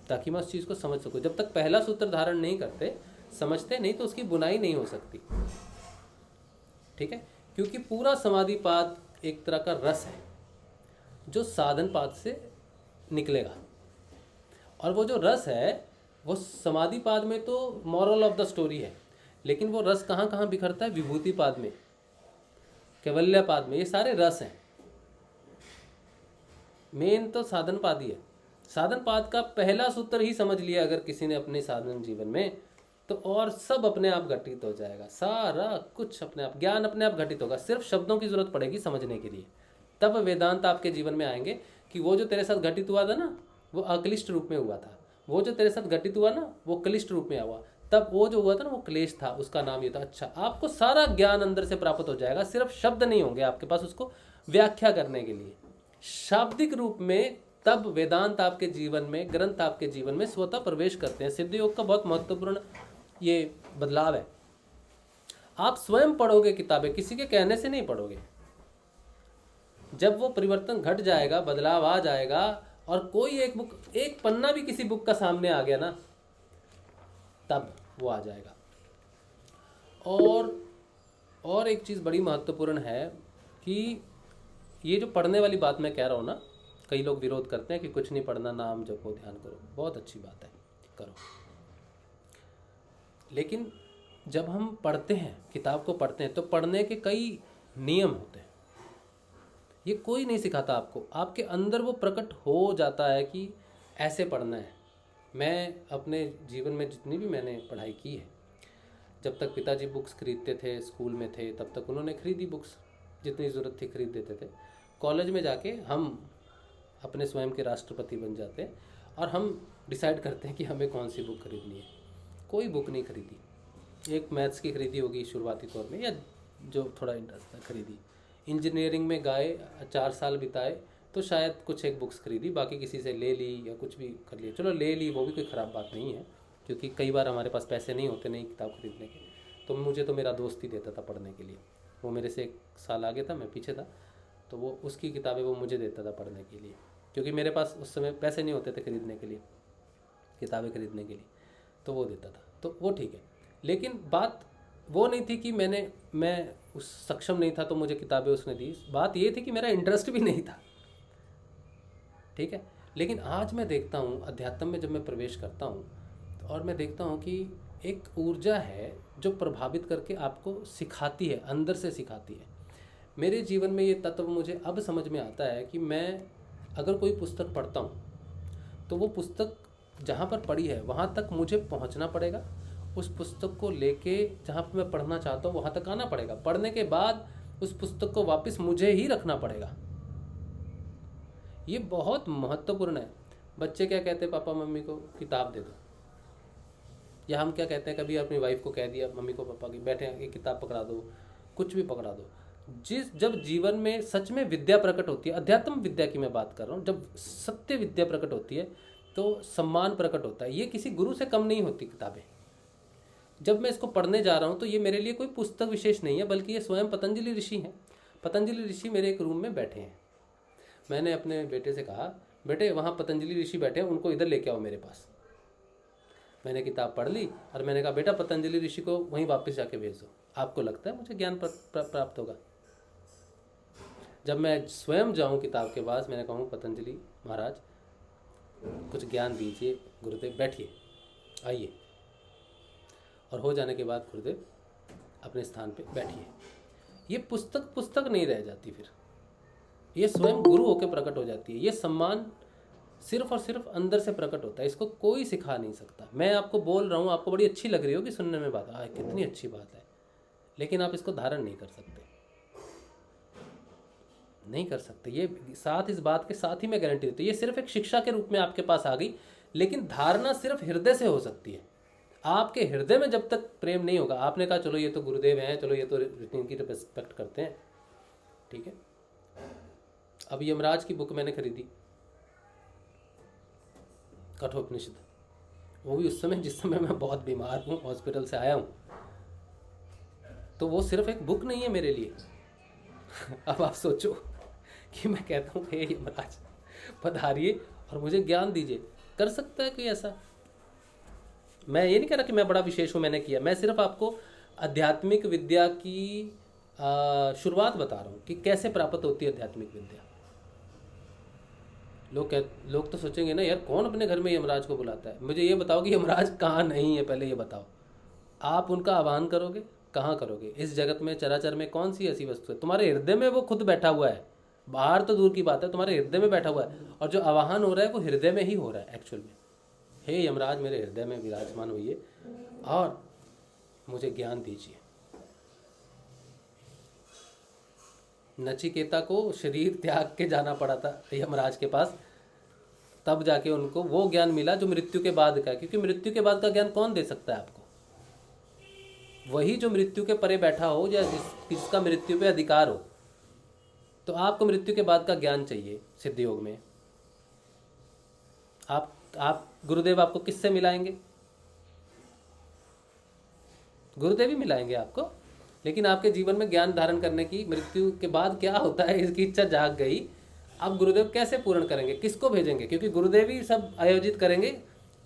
ताकि मैं उस चीज़ को समझ सकूँ। जब तक पहला सूत्र धारण नहीं करते, समझते नहीं, तो उसकी बुनाई नहीं हो सकती, ठीक है। क्योंकि पूरा समाधि पाद एक तरह का रस है जो साधन पाद से निकलेगा, और वो जो रस है वो समाधि पाद में तो मॉरल ऑफ द स्टोरी है, लेकिन वो रस कहाँ कहाँ बिखरता है? विभूति पाद में, कैवल्य पाद में, ये सारे रस हैं। मेन तो साधन पाद ही है। साधन पाद का पहला सूत्र ही समझ लिया अगर किसी ने अपने साधन जीवन में, तो और सब अपने आप घटित हो जाएगा, सारा कुछ अपने आप, ज्ञान अपने आप घटित होगा। सिर्फ शब्दों की जरूरत पड़ेगी समझने के लिए, तब वेदांत आपके जीवन में आएंगे कि वो जो तेरे साथ घटित हुआ था ना वो अक्लिष्ट रूप में हुआ था, वो जो तेरे साथ घटित हुआ ना वो क्लिष्ट रूप में हुआ, तब वो जो हुआ था ना वो क्लेश था, उसका नाम ये था। अच्छा, आपको सारा ज्ञान अंदर से प्राप्त हो जाएगा, सिर्फ शब्द नहीं होंगे आपके पास उसको व्याख्या करने के लिए शाब्दिक रूप में। तब वेदांत आपके जीवन में, ग्रंथ आपके जीवन में स्वतः प्रवेश करते हैं। सिद्ध योग का बहुत महत्वपूर्ण ये बदलाव है। आप स्वयं पढ़ोगे किताबें, किसी के कहने से नहीं पढ़ोगे। जब वो परिवर्तन घट जाएगा, बदलाव आ जाएगा, और कोई एक बुक, एक पन्ना भी किसी बुक का सामने आ गया ना, तब वो आ जाएगा। और एक चीज़ बड़ी महत्वपूर्ण है कि ये जो पढ़ने वाली बात मैं कह रहा हूँ ना, कई लोग विरोध करते हैं कि कुछ नहीं पढ़ना, नाम जपो, ध्यान करो। बहुत अच्छी बात है, करो। लेकिन जब हम पढ़ते हैं, किताब को पढ़ते हैं, तो पढ़ने के कई नियम होते हैं। ये कोई नहीं सिखाता आपको, आपके अंदर वो प्रकट हो जाता है कि ऐसे पढ़ना है। मैं अपने जीवन में जितनी भी मैंने पढ़ाई की है, जब तक पिताजी बुक्स खरीदते थे, स्कूल में थे, तब तक उन्होंने खरीदी बुक्स, जितनी ज़रूरत थी खरीद देते थे। कॉलेज में जाके हम अपने स्वयं के राष्ट्रपति बन जाते हैं और हम डिसाइड करते हैं कि हमें कौन सी बुक खरीदनी है। कोई बुक नहीं खरीदी, एक मैथ्स की खरीदी होगी शुरुआती तौर में, या जो थोड़ा इंटरेस्ट था खरीदी। इंजीनियरिंग में गए, 4 साल बिताए, तो शायद कुछ एक बुक्स खरीदी, बाकी किसी से ले ली या कुछ भी कर लिया। चलो ले ली, वो भी कोई ख़राब बात नहीं है, क्योंकि कई बार हमारे पास पैसे नहीं होते नई किताब खरीदने के। तो मुझे तो मेरा दोस्त ही देता था पढ़ने के लिए, वो मेरे से 1 साल आगे था, मैं पीछे था, तो वो उसकी किताबें वो मुझे देता था पढ़ने के लिए, क्योंकि मेरे पास उस समय पैसे नहीं होते थे खरीदने के लिए, किताबें खरीदने के लिए, तो वो देता था, तो वो ठीक है। लेकिन बात वो नहीं थी कि मैं उस सक्षम नहीं था तो मुझे किताबें उसने दी। बात ये थी कि मेरा इंटरेस्ट भी नहीं था, ठीक है। लेकिन आज मैं देखता हूँ अध्यात्म में, जब मैं प्रवेश करता हूँ और मैं देखता हूँ कि एक ऊर्जा है जो प्रभावित करके आपको सिखाती है, अंदर से सिखाती है। मेरे जीवन में ये तत्व मुझे अब समझ में आता है कि मैं अगर कोई पुस्तक पढ़ता हूँ तो वो पुस्तक जहाँ पर पढ़ी है वहाँ तक मुझे पहुँचना पड़ेगा, उस पुस्तक को लेके जहाँ पे मैं पढ़ना चाहता हूँ वहाँ तक आना पड़ेगा। पढ़ने के बाद उस पुस्तक को वापस मुझे ही रखना पड़ेगा। ये बहुत महत्वपूर्ण है। बच्चे क्या कहते हैं पापा मम्मी को, किताब दे दो, या हम क्या कहते हैं, कभी अपनी वाइफ को कह दिया मम्मी को पापा की, बैठे एक किताब पकड़ा दो, कुछ भी पकड़ा दो। जब जीवन में सच में विद्या प्रकट होती है, अध्यात्म विद्या की मैं बात कर रहा हूँ, जब सत्य विद्या प्रकट होती है तो सम्मान प्रकट होता है। ये किसी गुरु से कम नहीं होती किताबें। जब मैं इसको पढ़ने जा रहा हूँ तो ये मेरे लिए कोई पुस्तक विशेष नहीं है, बल्कि ये स्वयं पतंजलि ऋषि हैं। पतंजलि ऋषि मेरे एक रूम में बैठे हैं। मैंने अपने बेटे से कहा, बेटे वहाँ पतंजलि ऋषि बैठे हैं, उनको इधर लेके आओ मेरे पास। मैंने किताब पढ़ ली और मैंने कहा बेटा पतंजलि ऋषि को वहीं वापस जाके भेज दो, आपको लगता है मुझे ज्ञान प्राप्त होगा? जब मैं स्वयं जाऊं किताब के पास, मैंने कहूँ पतंजलि महाराज कुछ ज्ञान दीजिए, गुरुदेव बैठिए, आइए, और हो जाने के बाद गुरुदेव अपने स्थान पे बैठिए। ये पुस्तक नहीं रह जाती, फिर ये स्वयं गुरु होकर प्रकट हो जाती है। ये सम्मान सिर्फ और सिर्फ अंदर से प्रकट होता है, इसको कोई सिखा नहीं सकता। मैं आपको बोल रहा हूँ, आपको बड़ी अच्छी लग रही होगी सुनने में बात, कितनी अच्छी बात है, लेकिन आप इसको धारण नहीं कर सकते, नहीं कर सकते। ये साथ इस बात के साथ ही मैं गारंटी देती हूँ, ये सिर्फ एक शिक्षा के रूप में आपके पास आ गई, लेकिन धारणा सिर्फ हृदय से हो सकती है। आपके हृदय में जब तक प्रेम नहीं होगा, आपने कहा चलो ये तो गुरुदेव हैं, चलो ये तो इनकी रिस्पेक्ट करते हैं, ठीक है। अब यमराज की बुक मैंने खरीदी, कठोपनिषद, वो भी उस समय जिस समय मैं बहुत बीमार हूँ, हॉस्पिटल से आया हूँ। तो वो सिर्फ एक बुक नहीं है मेरे लिए। अब आप सोचो कि मैं कहता हूँ हे यमराज पधारिए और मुझे ज्ञान दीजिए, कर सकता है कोई ऐसा? मैं ये नहीं कह रहा कि मैं बड़ा विशेष हूँ, मैंने किया, मैं सिर्फ आपको आध्यात्मिक विद्या की शुरुआत बता रहा हूँ कि कैसे प्राप्त होती है आध्यात्मिक विद्या। लोग तो सोचेंगे ना यार कौन अपने घर में यमराज को बुलाता है। मुझे ये बताओ कि यमराज कहाँ नहीं है, पहले ये बताओ। आप उनका आह्वान करोगे, कहाँ करोगे? इस जगत में चराचर में कौन सी ऐसी वस्तु है? तुम्हारे हृदय में वो खुद बैठा हुआ है, बाहर तो दूर की बात है, तुम्हारे हृदय में बैठा हुआ है। और जो आवाहन हो रहा है वो हृदय में ही हो रहा है एक्चुअल में। हे यमराज मेरे हृदय में विराजमान होइए और मुझे ज्ञान दीजिए। नचिकेता को शरीर त्याग के जाना पड़ा था यमराज के पास, तब जाके उनको वो ज्ञान मिला जो मृत्यु के बाद का, क्योंकि मृत्यु के बाद का ज्ञान कौन दे सकता है आपको? वही जो मृत्यु के परे बैठा हो या जिसका मृत्यु पे अधिकार हो। तो आपको मृत्यु के बाद का ज्ञान चाहिए सिद्ध योग में। आप गुरुदेव आपको किससे मिलाएंगे? गुरुदेव ही मिलाएंगे आपको। लेकिन आपके जीवन में ज्ञान धारण करने की, मृत्यु के बाद क्या होता है इसकी इच्छा जाग गई, आप गुरुदेव कैसे पूर्ण करेंगे? किसको भेजेंगे? क्योंकि गुरुदेव ही सब आयोजित करेंगे।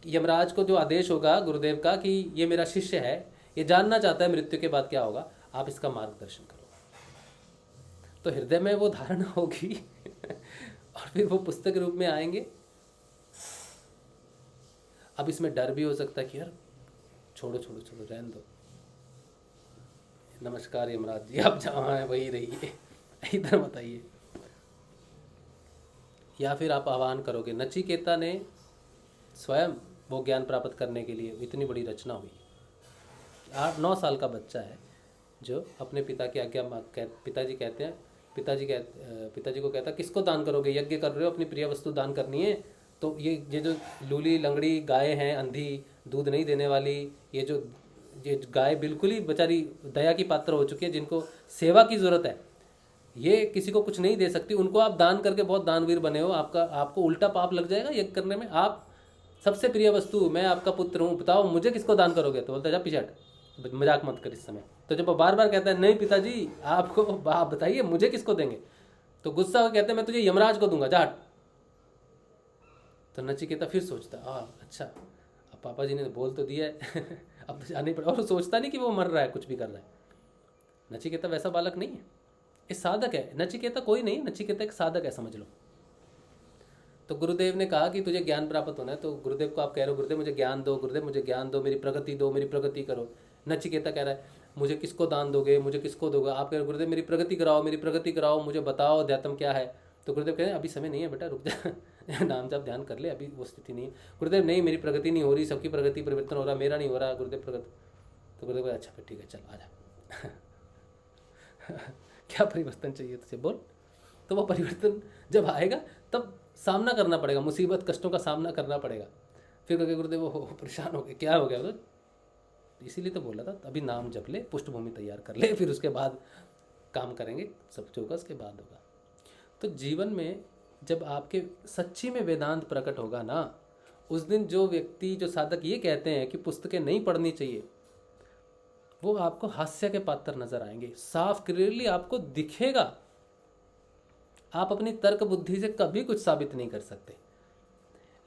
यमराज को जो आदेश होगा गुरुदेव का कि ये मेरा शिष्य है, ये जानना चाहता है मृत्यु के बाद क्या होगा, आप इसका मार्गदर्शन करो। तो हृदय में वो धारणा होगी और फिर वो पुस्तक रूप में आएंगे। अब इसमें डर भी हो सकता है कि यार छोड़ो रहने दो, नमस्कार यमराज जी, आप जहाँ हैं वही रहिए, इधर मत आइए। या फिर आप आह्वान करोगे। नचिकेता ने स्वयं वो ज्ञान प्राप्त करने के लिए इतनी बड़ी रचना हुई। 8-9 साल का बच्चा है जो अपने पिता की आज्ञा, पिताजी को कहता किसको दान करोगे? यज्ञ कर रहे हो, अपनी प्रिय वस्तु दान करनी है। तो ये जो लूली लंगड़ी गाय हैं, अंधी, दूध नहीं देने वाली, ये गाय बिल्कुल ही बेचारी दया की पात्र हो चुकी है, जिनको सेवा की ज़रूरत है, ये किसी को कुछ नहीं दे सकती, उनको आप दान करके बहुत दानवीर बने हो, आपको उल्टा पाप लग जाएगा यज्ञ करने में। आप सबसे प्रिय वस्तु, मैं आपका पुत्र हूँ, बताओ मुझे किसको दान करोगे? तो बोलता जा पीछे हट, मजाक मत कर इस समय। तो जब वो बार बार कहता है नहीं पिताजी आपको, आप बताइए मुझे किसको देंगे, तो गुस्सा हो कहते हैं मैं तुझे यमराज को दूंगा, जा हट। तो नचिकेता फिर सोचता अच्छा अब पापा जी ने बोल तो दिया है अब तो जाना ही पड़ेगा। और सोचता नहीं कि वो मर रहा है, कुछ भी कर रहा है। नचिकेता वैसा बालक नहीं है, ये साधक है। नचिकेता कोई नहीं, नचिकेता एक साधक है, समझ लो। तो गुरुदेव ने कहा कि तुझे ज्ञान प्राप्त होना है, तो गुरुदेव को आप कह रहे हो गुरुदेव मुझे ज्ञान दो, गुरुदेव मुझे ज्ञान दो, मेरी प्रगति दो, मेरी प्रगति करो। नचिकेता कह रहा है मुझे किसको दान दोगे, मुझे किसको दोगे? आप कह रहे हो गुरुदेव मेरी प्रगति कराओ, मेरी प्रगति कराओ, मुझे बताओ अध्यात्म क्या है। तो गुरुदेव कह रहे हैं अभी समय नहीं है बेटा, रुक जा नाम जप ध्यान कर ले, अभी वो स्थिति नहीं है। गुरुदेव नहीं, मेरी प्रगति नहीं हो रही, सबकी प्रगति परिवर्तन हो रहा, मेरा नहीं हो रहा गुरुदेव प्रगति। तो गुरुदेव अच्छा फिर ठीक है, चल आ जा। क्या परिवर्तन चाहिए तुझे, बोल। तो वो परिवर्तन जब आएगा तब सामना करना पड़ेगा, मुसीबत कष्टों का सामना करना पड़ेगा। फिर कहे गुरुदेव वो परेशान हो गए, क्या हो गया? तो इसीलिए तो बोला था अभी नाम जप ले, पृष्ठभूमि तैयार कर ले, फिर उसके बाद काम करेंगे, सब जो होगा उसके बाद होगा। तो जीवन में जब आपके सच्ची में वेदांत प्रकट होगा ना, उस दिन जो व्यक्ति, जो साधक ये कहते हैं कि पुस्तकें नहीं पढ़नी चाहिए, वो आपको हास्य के पात्र नजर आएंगे, साफ क्लियरली आपको दिखेगा। आप अपनी तर्क बुद्धि से कभी कुछ साबित नहीं कर सकते,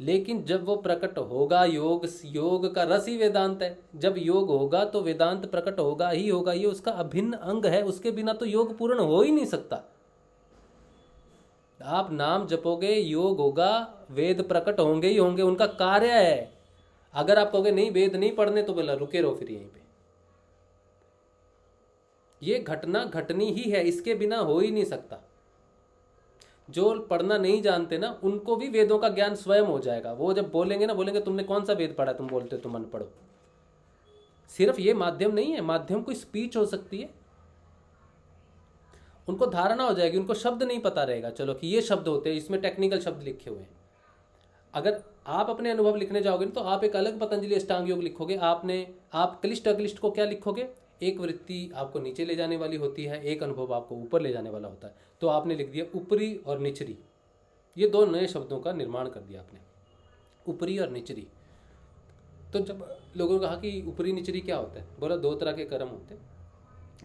लेकिन जब वो प्रकट होगा, योग का रस ही वेदांत है। जब योग होगा तो वेदांत प्रकट होगा ही होगा, ये उसका अभिन्न अंग है, उसके बिना तो योग पूर्ण हो ही नहीं सकता। आप नाम जपोगे, योग होगा, वेद प्रकट होंगे ही होंगे, उनका कार्य है। अगर आप कहोगे नहीं वेद नहीं पढ़ने, तो बोला रुके रहो फिर यहीं पे। ये घटना घटनी ही है, इसके बिना हो ही नहीं सकता। जो पढ़ना नहीं जानते ना, उनको भी वेदों का ज्ञान स्वयं हो जाएगा। वो जब बोलेंगे ना, बोलेंगे तुमने कौन सा वेद पढ़ा, तुम बोलते तुम अनपढ़ो। सिर्फ ये माध्यम नहीं है, माध्यम कोई स्पीच हो सकती है, उनको धारणा हो जाएगी, उनको शब्द नहीं पता रहेगा, चलो कि ये शब्द होते हैं, इसमें टेक्निकल शब्द लिखे हुए हैं। अगर आप अपने अनुभव लिखने जाओगे तो आप एक अलग पतंजलि अष्टांग योग लिखोगे। आप क्लिष्ट अक्लिष्ट को क्या लिखोगे? एक वृत्ति आपको नीचे ले जाने वाली होती है, एक अनुभव आपको ऊपर ले जाने वाला होता है। तो आपने लिख दिया ऊपरी और निचरी, ये दो नए शब्दों का निर्माण कर दिया आपने, ऊपरी और निचरी। तो जब लोगों ने कहा कि ऊपरी निचरी क्या होता है, बोला दो तरह के कर्म होते हैं,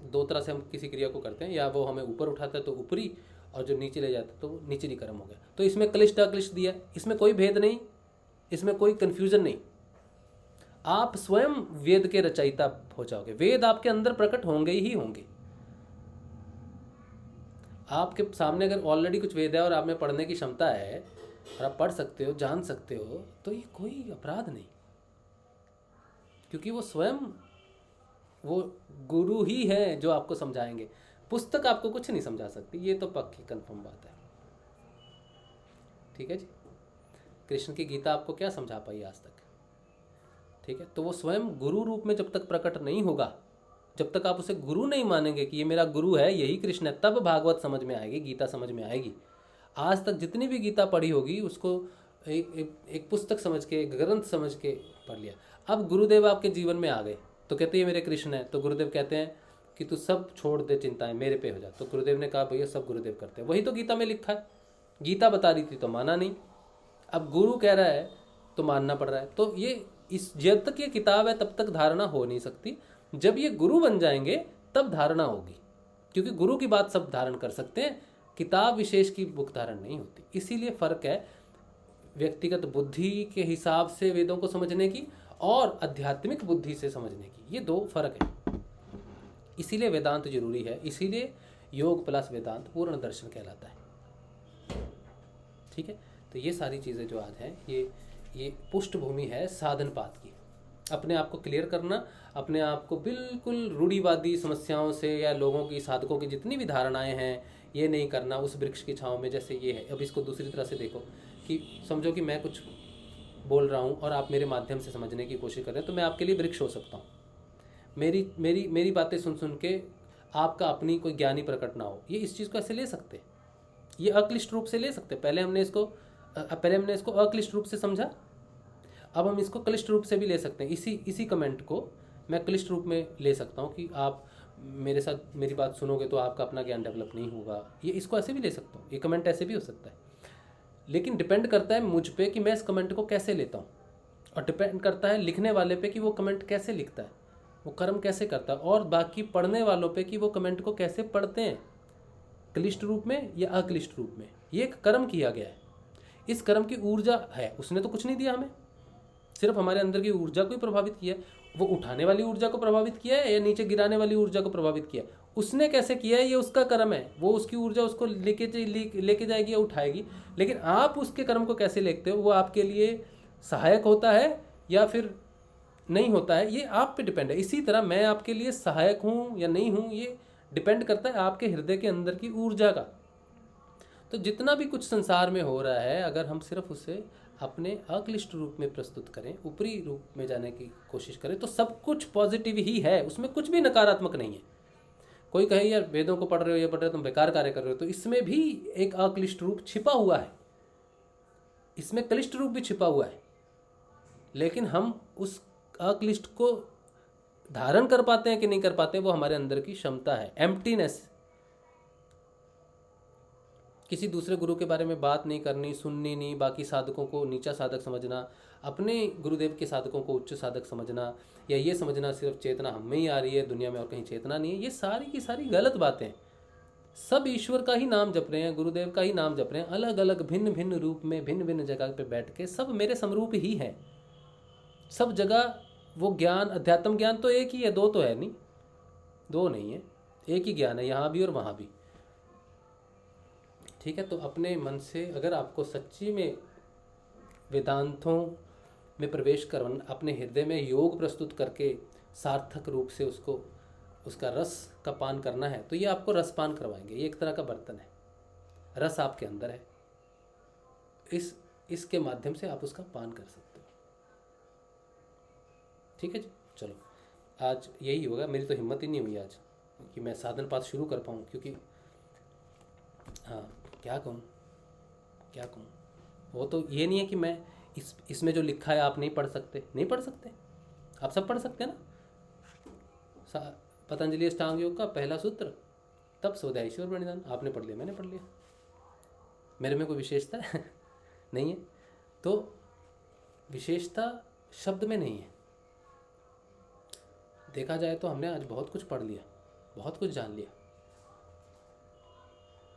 दो तरह से हम किसी क्रिया को करते हैं, या वो हमें ऊपर उठाता है तो ऊपरी, और जो नीचे ले जाता है तो वो निचरी कर्म हो गया। तो इसमें क्लिष्ट अक्लिष्ट दिया, इसमें कोई भेद नहीं, इसमें कोई कन्फ्यूजन नहीं। आप स्वयं वेद के रचयिता हो जाओगे, वेद आपके अंदर प्रकट होंगे ही होंगे। आपके सामने अगर ऑलरेडी कुछ वेद है और आप में पढ़ने की क्षमता है और आप पढ़ सकते हो, जान सकते हो, तो ये कोई अपराध नहीं, क्योंकि वो स्वयं वो गुरु ही है जो आपको समझाएंगे। पुस्तक आपको कुछ नहीं समझा सकती, ये तो पक्की कंफर्म बात है। ठीक है जी। कृष्ण की गीता आपको क्या समझा पाई आज तक? ठीक है, तो वो स्वयं गुरु रूप में जब तक प्रकट नहीं होगा, जब तक आप उसे गुरु नहीं मानेंगे कि ये मेरा गुरु है, यही कृष्ण है, तब भागवत समझ में आएगी, गीता समझ में आएगी। आज तक जितनी भी गीता पढ़ी होगी उसको एक पुस्तक समझ के, एक ग्रंथ समझ के पढ़ लिया। अब गुरुदेव आपके जीवन में आ गए तो कहते हैं मेरे कृष्ण है, तो गुरुदेव कहते हैं कि तू सब छोड़ दे, चिंताएं मेरे पे हो जा। तो गुरुदेव ने कहा भैया सब गुरुदेव करते हैं, वही तो गीता में लिखा है। गीता बता रही थी तो माना नहीं, अब गुरु कह रहा है तो मानना पड़ रहा है। तो ये जब तक ये किताब है तब तक धारणा हो नहीं सकती, जब ये गुरु बन जाएंगे तब धारणा होगी, क्योंकि गुरु की बात सब धारण कर सकते हैं, किताब विशेष की बुक धारण नहीं होती। इसीलिए फर्क है व्यक्तिगत बुद्धि के हिसाब से वेदों को समझने की और आध्यात्मिक बुद्धि से समझने की, ये दो फर्क है। इसीलिए वेदांत जरूरी है, इसीलिए योग प्लस वेदांत पूर्ण दर्शन कहलाता है। ठीक है, तो ये सारी चीज़ें जो आज हैं, ये पृष्ठभूमि है साधन पात की। अपने आप को क्लियर करना, अपने आप को बिल्कुल रूढ़िवादी समस्याओं से या लोगों की, साधकों की जितनी भी धारणाएं हैं, ये नहीं करना, उस वृक्ष की छांव में जैसे ये है। अब इसको दूसरी तरह से देखो कि समझो कि मैं कुछ बोल रहा हूँ और आप मेरे माध्यम से समझने की कोशिश कर रहे हैं, तो मैं आपके लिए वृक्ष हो सकता हूँ। मेरी बातें सुन सुन के आपका अपनी कोई ज्ञानी प्रकट ना हो, ये इस चीज़ को ऐसे ले सकते, ये अक्लिष्ट रूप से ले सकते। पहले हमने इसको अक्लिष्ट रूप से समझा, अब हम इसको क्लिष्ट रूप से भी ले सकते हैं। इसी कमेंट को मैं क्लिष्ट रूप में ले सकता हूँ कि आप मेरे साथ मेरी बात सुनोगे तो आपका अपना ज्ञान डेवलप नहीं होगा, ये इसको ऐसे भी ले सकता हूँ, ये कमेंट ऐसे भी हो सकता है। लेकिन डिपेंड करता है मुझ पे कि मैं इस कमेंट को कैसे लेता हूँ, और डिपेंड करता है लिखने वाले पे कि वो कमेंट कैसे लिखता है, वो कर्म कैसे करता है, और बाकी पढ़ने वालों पे कि वो कमेंट को कैसे पढ़ते हैं, क्लिष्ट रूप में या अक्लिष्ट रूप में। ये एक कर्म किया गया है, इस कर्म की ऊर्जा है, उसने तो कुछ नहीं दिया हमें, सिर्फ हमारे अंदर की ऊर्जा को ही प्रभावित किया है। वो उठाने वाली ऊर्जा को प्रभावित किया है या नीचे गिराने वाली ऊर्जा को प्रभावित किया है, उसने कैसे किया है ये उसका कर्म है। वो उसकी ऊर्जा उसको लेके जाएगी या उठाएगी, लेकिन आप उसके कर्म को कैसे लेते हो, वो आपके लिए सहायक होता है या फिर नहीं होता है, ये आप पे डिपेंड है। इसी तरह मैं आपके लिए सहायक हूँ या नहीं हूँ, ये डिपेंड करता है आपके हृदय के अंदर की ऊर्जा का। तो तो जितना भी कुछ संसार में हो रहा है, अगर हम सिर्फ उसे अपने अक्लिष्ट रूप में प्रस्तुत करें, ऊपरी रूप में जाने की कोशिश करें, तो सब कुछ पॉजिटिव ही है, उसमें कुछ भी नकारात्मक नहीं है। कोई कहे यार वेदों को पढ़ रहे हो, ये पढ़ रहे हो, तुम बेकार कार्य कर रहे हो, तो इसमें भी एक अक्लिष्ट रूप छिपा हुआ है, इसमें क्लिष्ट रूप भी छिपा हुआ है, लेकिन हम उस अक्लिष्ट को धारण कर पाते हैं कि नहीं कर पाते, वो हमारे अंदर की क्षमता है, एम्प्टीनेस। किसी दूसरे गुरु के बारे में बात नहीं करनी, सुननी नहीं, बाकी साधकों को नीचा साधक समझना, अपने गुरुदेव के साधकों को उच्च साधक समझना, या ये समझना सिर्फ चेतना हम में ही आ रही है, दुनिया में और कहीं चेतना नहीं है, ये सारी की सारी गलत बातें। सब ईश्वर का ही नाम जप रहे हैं, गुरुदेव का ही नाम जप रहे हैं, अलग अलग भिन्न भिन्न रूप में भिन्न भिन्न जगह पे बैठ के, सब मेरे समरूप ही है। सब जगह वो ज्ञान, अध्यात्म ज्ञान तो एक ही है, दो तो है नहीं, दो नहीं है, एक ही ज्ञान है, यहाँ भी और वहाँ भी। ठीक है, तो अपने मन से अगर आपको सच्ची में वेदांतों में प्रवेश कर अपने हृदय में योग प्रस्तुत करके सार्थक रूप से उसको, उसका रस का पान करना है, तो ये आपको रस पान करवाएंगे। ये एक तरह का बर्तन है, रस आपके अंदर है, इसके माध्यम से आप उसका पान कर सकते हो। ठीक है जी, चलो आज यही होगा। मेरी तो हिम्मत ही नहीं हुई आज कि मैं साधन पाठ शुरू कर पाऊँ, क्योंकि हाँ क्या कहूँ, वो तो ये नहीं है कि मैं इसमें जो लिखा है आप नहीं पढ़ सकते, नहीं पढ़ सकते, आप सब पढ़ सकते हैं ना। पतंजलि अष्टांग योग का पहला सूत्र तप स्वधाईश्वर प्रणिधान, आपने पढ़ लिया, मैंने पढ़ लिया, मेरे में कोई विशेषता है नहीं है। तो विशेषता शब्द में नहीं है, देखा जाए तो हमने आज बहुत कुछ पढ़ लिया, बहुत कुछ जान लिया।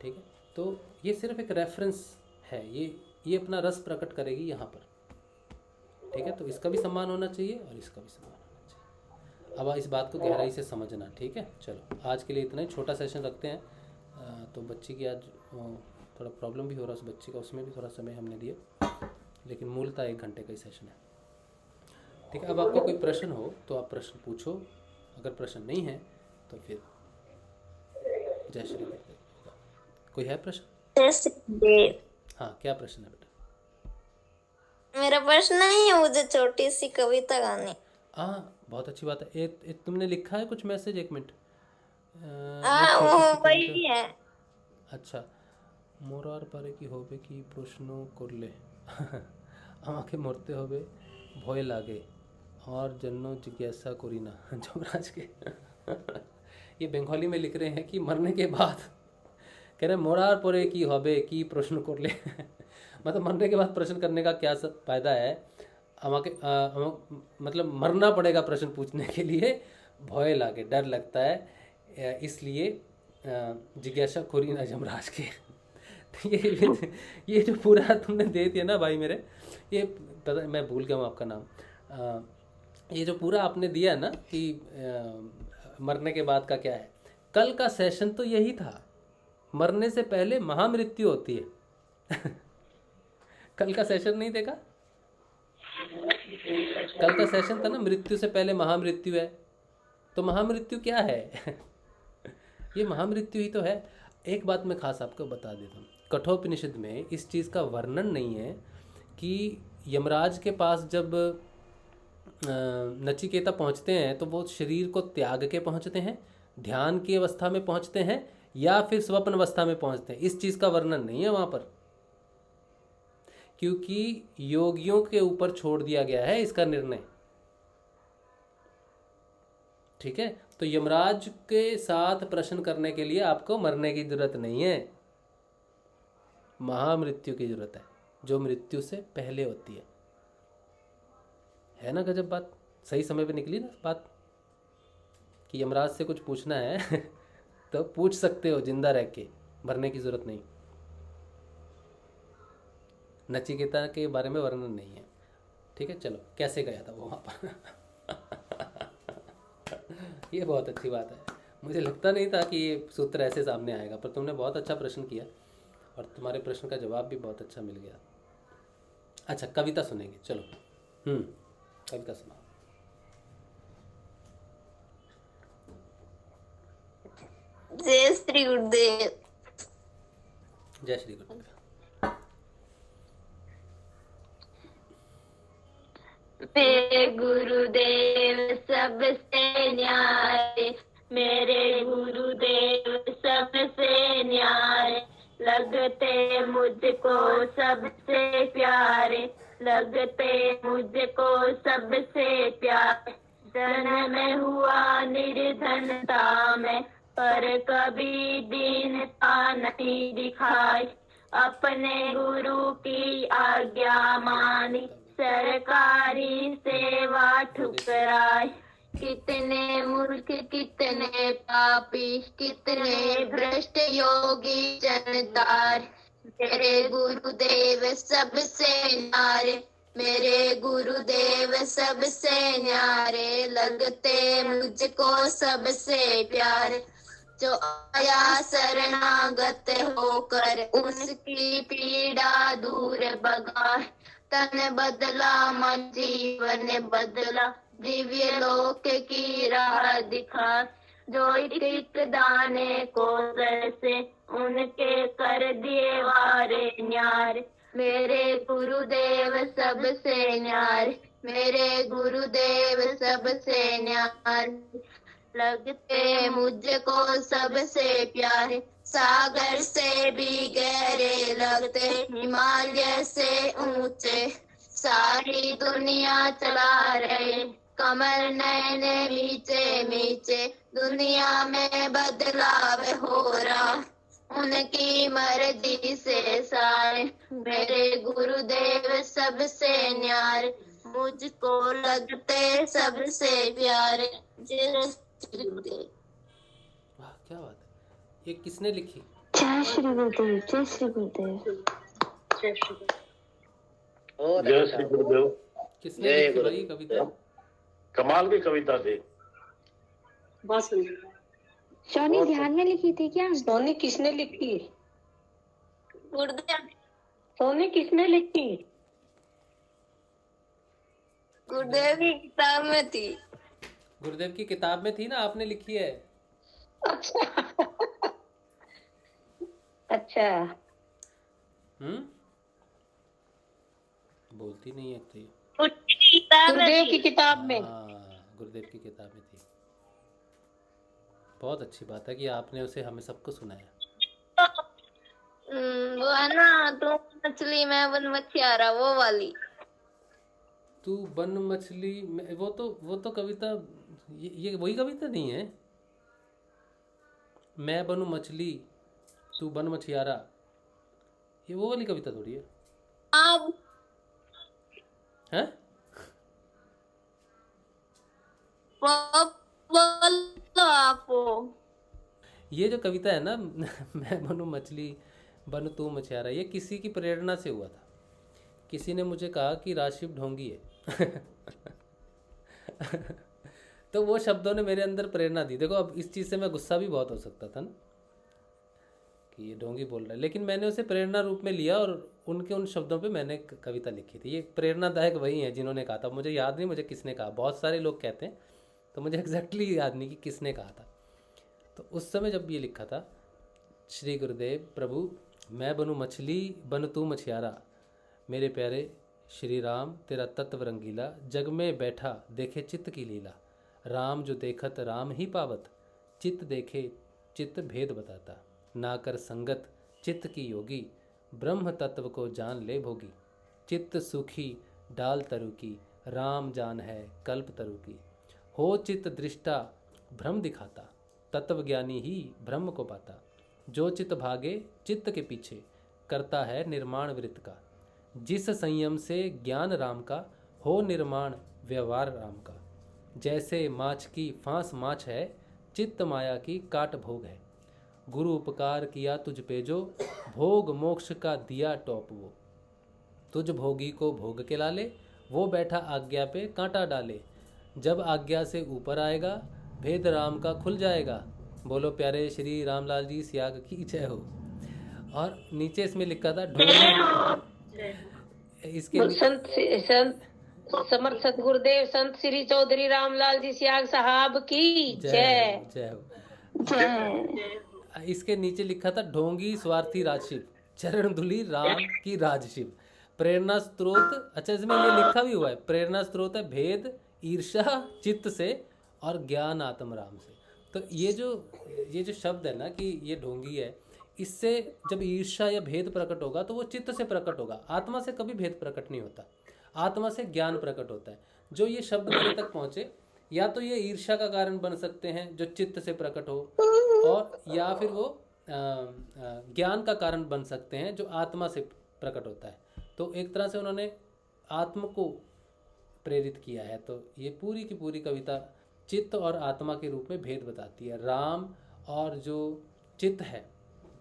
ठीक है, तो ये सिर्फ एक रेफरेंस है, ये अपना रस प्रकट करेगी यहाँ पर। ठीक है, तो इसका भी सम्मान होना चाहिए और इसका भी सम्मान होना चाहिए। अब इस बात को गहराई से समझना। ठीक है, चलो आज के लिए इतना ही, छोटा सेशन रखते हैं। तो बच्ची की आज थोड़ा प्रॉब्लम भी हो रहा है उस बच्ची का, उसमें भी थोड़ा समय हमने दिया, लेकिन मूलतः 1 घंटे का ही सेशन है। ठीक है, अब आपका कोई प्रश्न हो तो आप प्रश्न पूछो, अगर प्रश्न नहीं है तो फिर जय श्री गुरुदेव। कोई है प्रश्न? जय श्री गुरुदेव। हाँ, क्या प्रश्न है बेटा? मेरा प्रश्न नहीं है, मुझे छोटी सी कविता गानी। हाँ, बहुत अच्छी बात है। तुमने लिखा है कुछ मैसेज? 1 मिनट। वो वही है। अच्छा, मोरार पारे की होबे की प्रश्नों करले আমাকে মরতে হবে ভয় লাগে और जन्नो जिज्ञासा करी ना जमराज के ये बंगाली में लिख रहे हैं कि मरने के बाद कह रहे मोरार परे की होबे की प्रश्न कर ले मतलब मरने के बाद प्रश्न करने का क्या फायदा है, मतलब मरना पड़ेगा प्रश्न पूछने के लिए, भय लागे, डर लगता है, इसलिए जिज्ञासा खोरी ना जमराज के ये जो पूरा तुमने दे दिया ना भाई मेरे, ये पता मैं भूल गया हूँ आपका नाम, ये जो पूरा आपने दिया ना कि मरने के बाद का क्या है, कल का सेशन तो यही था, मरने से पहले महामृत्यु होती है कल का सेशन नहीं देखा? कल का सेशन था ना, मृत्यु से पहले महामृत्यु है, तो महामृत्यु क्या है ये महामृत्यु ही तो है। एक बात मैं खास आपको बता देता हूँ, कठोपनिषद में इस चीज़ का वर्णन नहीं है कि यमराज के पास जब नचिकेता पहुँचते हैं तो वो शरीर को त्याग के पहुँचते हैं, ध्यान की अवस्था में पहुँचते हैं, या फिर स्वप्न अवस्था में पहुँचते हैं, इस चीज़ का वर्णन नहीं है वहाँ पर, क्योंकि योगियों के ऊपर छोड़ दिया गया है इसका निर्णय। ठीक है, तो यमराज के साथ प्रश्न करने के लिए आपको मरने की जरूरत नहीं है, महामृत्यु की जरूरत है, जो मृत्यु से पहले होती है ना। गजब बात, सही समय पे निकली ना बात कि यमराज से कुछ पूछना है तो पूछ सकते हो जिंदा रह के, मरने की जरूरत नहीं। नचिकेता के बारे में वर्णन नहीं है। ठीक है, चलो कैसे गया था वो वहाँ पर ये बहुत अच्छी बात है, मुझे लगता नहीं था कि ये सूत्र ऐसे सामने आएगा, पर तुमने बहुत अच्छा प्रश्न किया और तुम्हारे प्रश्न का जवाब भी बहुत अच्छा मिल गया। अच्छा, कविता सुनेंगे, चलो कविता सुनाओ। जय श्री गुरुदेव। जय श्री गुरुदेव। मेरे गुरुदेव सबसे न्यारे, मेरे गुरुदेव सबसे न्यारे, लगते मुझको सबसे प्यारे, लगते मुझको सबसे प्यारे। जन्म हुआ निर्धनता में, पर कभी दीनता नहीं दिखाई, अपने गुरु की आज्ञा मानी, सरकारी सेवा ठुकराई। कितने मूर्ख कितने पापी, कितने भ्रष्ट योगी जनतार, मेरे गुरुदेव सबसे न्यारे, मेरे गुरुदेव सबसे न्यारे, लगते मुझको सबसे प्यारे। जो आया शरणागत होकर, उसकी पीड़ा दूर भगाए, तन बदला मन जीवन बदला, दिव्य लोक की राह दिखा। जो एक दाने को से उनके कर दिए वारे न्यारे, मेरे गुरुदेव सबसे न्यारे, मेरे गुरुदेव सबसे न्यारे, लगते मुझको सबसे प्यारे। सागर से भी गहरे लगते, हिमालय से ऊंचे, सारी दुनिया चला रहे, कमल नयने मीचे मीचे, दुनिया में बदलाव हो रहा, उनकी मर्जी से सारे, मेरे गुरुदेव सबसे न्यारे, मुझको लगते सबसे प्यारे। जय श्री गुरुदेव। वाह क्या बात है। ये किसने लिखी? जय श्री गुरुदेव, जय श्री गुरुदेव। जय श्री गुरुदेव। किसने लिखी भाई कविता? कमाल की कविता थी। सोनी ध्यान में लिखी थी क्या? सोनी किसने लिखी? गुरुदेव, सोनी किसने लिखी? गुरुदेव की किताब में थी। गुरुदेव की किताब में थी ना, आपने लिखी है। अच्छा अच्छा। बोलती नहीं है थी। गुरुदेव की किताब में। हाँ, गुरुदेव की किताब में थी। बहुत अच्छी बात है कि आपने उसे हमें सबको सुनाया। वो है ना, तू मछली मैं बन मछियारा, वो वाली। तू बन मछली में, वो तो कविता, ये वही कविता नहीं है। मैं बनूं मछली तू बन मछियारा, ये वो वाली कविता थोड़ी है। अब हैं? बोलो आपको। ये जो कविता है ना मैं बनूं मछली बन तू मछियारा, ये किसी की प्रेरणा से हुआ था। किसी ने मुझे कहा कि राशिव ढोंगी है तो वो शब्दों ने मेरे अंदर प्रेरणा दी। देखो अब इस चीज़ से मैं गुस्सा भी बहुत हो सकता था ना कि ये ढोंगी बोल रहा है, लेकिन मैंने उसे प्रेरणा रूप में लिया और उनके उन शब्दों पे मैंने कविता लिखी थी। ये प्रेरणादायक वही है जिन्होंने कहा था। मुझे याद नहीं मुझे किसने कहा, बहुत सारे लोग कहते हैं तो मुझे एग्जैक्टली याद नहीं कि किसने कहा था। तो उस समय जब ये लिखा था, श्री गुरुदेव प्रभु मैं बनूं मछली बन तू मछियारा, मेरे प्यारे श्री राम तेरा तत्व रंगीला, जग में बैठा देखे चित्त की लीला, राम जो देखत राम ही पावत, चित्त देखे चित्त भेद बताता, ना कर संगत चित्त की योगी, ब्रह्म तत्व को जान ले भोगी, चित्त सुखी डाल तरु की, राम जान है कल्प तरु की, हो चित्त दृष्टा भ्रम दिखाता, तत्व ज्ञानी ही ब्रह्म को पाता, जो चित्त भागे चित्त के पीछे, करता है निर्माण वृत्त का, जिस संयम से ज्ञान राम का, हो निर्माण व्यवहार राम का, जैसे माछ की फांस माछ है, चित्त माया की काट भोग है, गुरु उपकार किया तुझ पे जो, भोग मोक्ष का दिया टॉप वो, तुझ भोगी को भोग के लाले, वो बैठा आज्ञा पे कांटा डाले, जब आज्ञा से ऊपर आएगा भेद राम का खुल जाएगा, बोलो प्यारे श्री रामलाल जी सियाग की जय हो। और नीचे इसमें लिखा था इसके संत समर्थ सतगुरुदेव संत श्री चौधरी रामलाल जी सियाग साहब की जय जय हो। इसके नीचे लिखा था ढोंगी स्वार्थी राशिव, चरण धुली राम की राज शिव। प्रेरणा स्रोत, अच्छा इसमें ये लिखा भी हुआ है, प्रेरणा स्रोत है भेद ईर्षा चित्त से और ज्ञान आत्म राम से। तो ये जो शब्द है ना कि ये ढोंगी है, इससे जब ईर्षा या भेद प्रकट होगा तो वो चित्त से प्रकट होगा, आत्मा से कभी भेद प्रकट नहीं होता, आत्मा से ज्ञान प्रकट होता है। जो ये शब्द मेरे तक पहुँचे, या तो ये ईर्षा का कारण बन सकते हैं जो चित्त से प्रकट हो, और या फिर वो ज्ञान का कारण बन सकते हैं जो आत्मा से प्रकट होता है। तो एक तरह से उन्होंने आत्म को प्रेरित किया है। तो ये पूरी की पूरी कविता चित्त और आत्मा के रूप में भेद बताती है। राम और जो चित्त है,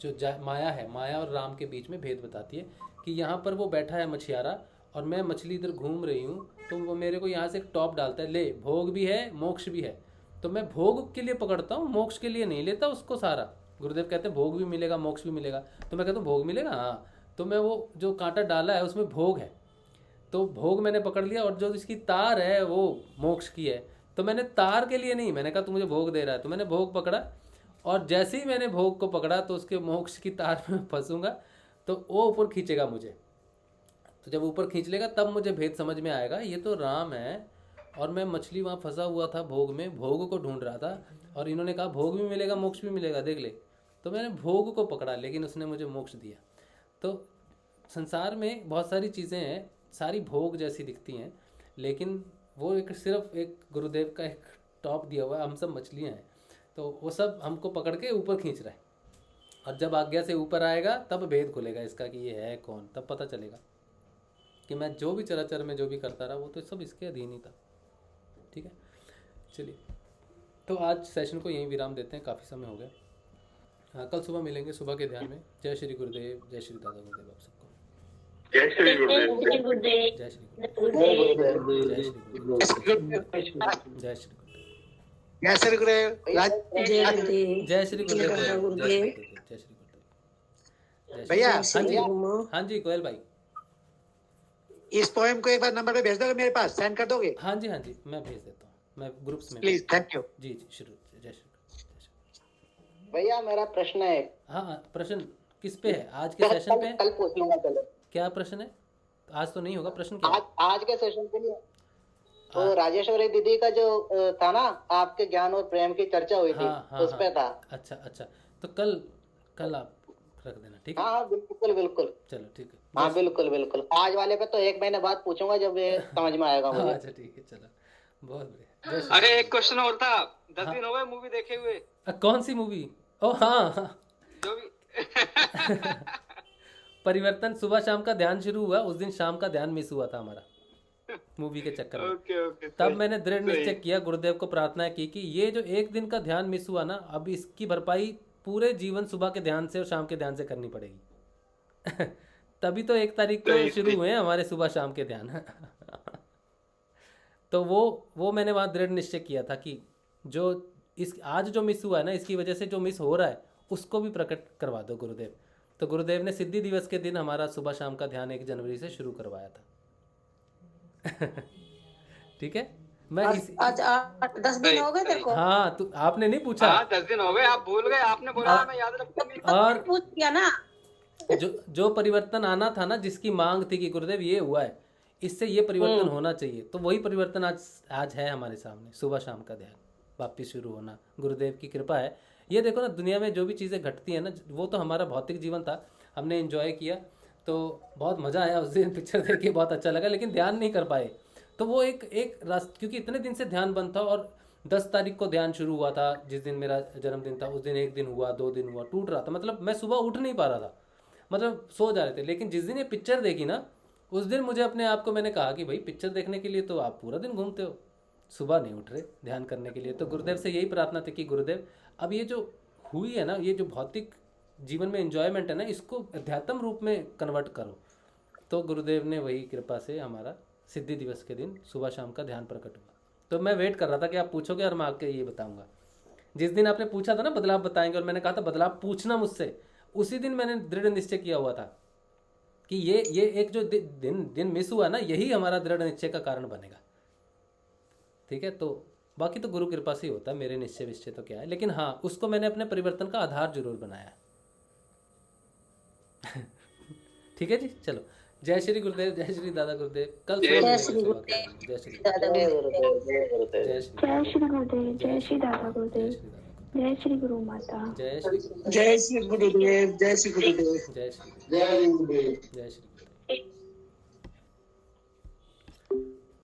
जो माया है, माया और राम के बीच में भेद बताती है कि यहाँ पर वो बैठा है मछियारा और मैं मछली इधर घूम रही हूँ, तो वो मेरे को यहाँ से एक टॉप डालता है, ले भोग भी है मोक्ष भी है, तो मैं भोग के लिए पकड़ता हूँ, मोक्ष के लिए नहीं लेता उसको सारा। गुरुदेव कहते हैं भोग भी मिलेगा मोक्ष भी मिलेगा, तो मैं कहता हूँ भोग मिलेगा, हाँ, तो मैं वो जो कांटा डाला है उसमें भोग है, तो भोग मैंने पकड़ लिया, और जो इसकी तार है वो मोक्ष की है, तो मैंने तार के लिए नहीं, मैंने कहा तू मुझे भोग दे रहा है, तो मैंने भोग पकड़ा, और जैसे ही मैंने भोग को पकड़ा तो उसके मोक्ष की तार में फंसूंगा तो वो ऊपर खींचेगा मुझे। तो जब ऊपर खींच लेगा तब मुझे भेद समझ में आएगा, ये तो राम है और मैं मछली वहाँ फंसा हुआ था भोग में, भोग को ढूंढ रहा था, और इन्होंने कहा भोग भी मिलेगा मोक्ष भी मिलेगा, देख ले, तो मैंने भोग को पकड़ा लेकिन उसने मुझे मोक्ष दिया। तो संसार में बहुत सारी चीज़ें हैं, सारी भोग जैसी दिखती हैं, लेकिन वो एक सिर्फ एक गुरुदेव का एक टॉप दिया हुआ है, हम सब मछलियाँ हैं, तो वो सब हमको पकड़ के ऊपर खींच रहा है, और जब आज्ञा से ऊपर आएगा तब भेद खुलेगा इसका कि ये है कौन, तब पता चलेगा कि मैं जो भी चराचर में जो भी करता रहा वो तो सब इसके अधीन ही था। ठीक है, चलिए, तो आज सेशन को यहीं विराम देते हैं, काफ़ी समय हो गया। कल सुबह मिलेंगे सुबह के ध्यान में। जय श्री गुरुदेव, जय श्री दादा गुरुदेव आप सबको। जय श्री गुरुदेव। जय गुरुदेव। जय श्री गुरुदेव। जय श्री गुरुदेव। जय श्री गुरुदेव। जय श्री गुरुदेव। जय श्री गुरुदेव। जय श्री गुरुदेव। जय श्री गुरुदेव। भैया हाँ जी, हाँ जी गोयल भाई, इस पोएम को एक बार नंबर पे भेज दोगे मेरे पास, सेंड कर दोगे? हाँ जी हाँ जी, मैं भेज देता हूँ, मैं ग्रुप्स में। Please, thank you. जी जी, शुरू। जय श्री। भैया मेरा प्रश्न है। हाँ, प्रश्न किस पे है? आज के सेशन पे है? कल पूछ लूंगा। चलो, क्या प्रश्न है? आज तो नहीं होगा प्रश्न। क्या आज के सेशन के लिए तो राजेश्वरी दीदी का जो था ना, आपके ज्ञान और प्रेम की चर्चा हुई थी, उस पे था। अच्छा अच्छा, तो कल आप रख देना, ठीक है? हाँ बिल्कुल बिल्कुल, चलो ठीक है। हाँ बिल्कुल बिल्कुल। आज वाले पे तो 1 महीने बाद पूछूंगा जब ये समझ में आएगा मुझे। अच्छा ठीक है, चलो, बहुत बढ़िया। अरे एक क्वेश्चन और था, 10 दिन हो गए मूवी देखे हुए। कौन सी मूवी? ओ हाँ, जो भी परिवर्तन, सुबह शाम का ध्यान शुरू हुआ, उस दिन शाम का ध्यान मिस हुआ था हमारा मूवी के चक्कर में। ओके, तब मैंने दृढ़ निश्चय किया, गुरुदेव को प्रार्थना की कि ये जो एक दिन का ध्यान मिस हुआ ना, अब इसकी भरपाई पूरे जीवन सुबह के ध्यान से और शाम के ध्यान से करनी पड़ेगी। तभी तो 1 तारीख को शुरू हुए हैं हमारे सुबह शाम के ध्यान। तो वो मैंने वहाँ दृढ़ निश्चय किया था कि जो आज जो मिस हुआ है ना, इसकी वजह से जो मिस हो रहा है उसको भी प्रकट करवा दो गुरुदेव। तो गुरुदेव ने सिद्धि दिवस के दिन हमारा सुबह शाम का ध्यान 1 जनवरी से शुरू करवाया था। ठीक है, मैं आज 10 दिन हो गए तेरे को। हाँ, तो आपने नहीं पूछा। 10 दिन हो गए, आप भूल गए, आपने बोला मैं याद रखूंगा। और पूछ किया ना, जो परिवर्तन आना था ना, जिसकी मांग थी कि गुरुदेव ये हुआ है, इससे ये परिवर्तन होना चाहिए, तो वही परिवर्तन आज है हमारे सामने। सुबह शाम का ध्यान वापिस शुरू होना गुरुदेव की कृपा है। ये देखो ना, दुनिया में जो भी चीज़ें घटती हैं ना, वो तो हमारा भौतिक जीवन था, हमने एंजॉय किया, तो बहुत मज़ा आया उस दिन, पिक्चर देख के बहुत अच्छा लगा, लेकिन ध्यान नहीं कर पाए। तो वो एक क्योंकि इतने दिन से ध्यान बंद था, और 10 तारीख को ध्यान शुरू हुआ था, जिस दिन मेरा जन्मदिन था, उस दिन 1 दिन हुआ, 2 दिन हुआ, टूट रहा था, मतलब मैं सुबह उठ नहीं पा रहा था, मतलब सो जा रहे थे। लेकिन जिस दिन ये पिक्चर देखी ना, उस दिन मुझे अपने आप को मैंने कहा कि भाई पिक्चर देखने के लिए तो आप पूरा दिन घूमते हो, सुबह नहीं उठ रहे ध्यान करने के लिए। तो गुरुदेव से यही प्रार्थना थी कि गुरुदेव अब ये जो हुई है ना, ये जो भौतिक जीवन में एंजॉयमेंट है ना, इसको अध्यात्म रूप में कन्वर्ट करो। तो गुरुदेव ने वही कृपा से हमारा सिद्धि दिवस के दिन सुबह शाम का ध्यान प्रकट हुआ। तो मैं वेट कर रहा था कि आप पूछोगे और मैं आपके ये बताऊंगा। जिस दिन आपने पूछा था ना बदलाव बताएंगे, और मैंने कहा था बदलाव पूछना मुझसे, उसी दिन मैंने दृढ़ निश्चय किया हुआ था कि ये एक जो दिन मिस हुआ ना, यही हमारा दृढ़ निश्चय का कारण बनेगा। ठीक है, तो बाकी तो गुरु कृपा से ही होता है, मेरे निश्चय विश्चय तो क्या है, लेकिन हाँ, उसको मैंने अपने परिवर्तन का आधार जरूर बनाया। ठीक है जी, चलो। जय श्री गुरुदेव, जय श्री दादा गुरुदेव। कल जय सुबह श्री मिलेंगे गुरुदेव। सेवा करने। जय श्री दादा जय गुरुदेव जय गुरुदेव। जय श्री जय श्री गुरुदेव, जय श्री दादा जय गुरुदेव, श्री दादा, जय श्री गुरु माता। जय श्री जय श्री गुरुदेव, जय श्री गुरुदेव। जय श्री जय गुरुदेव। जय श्री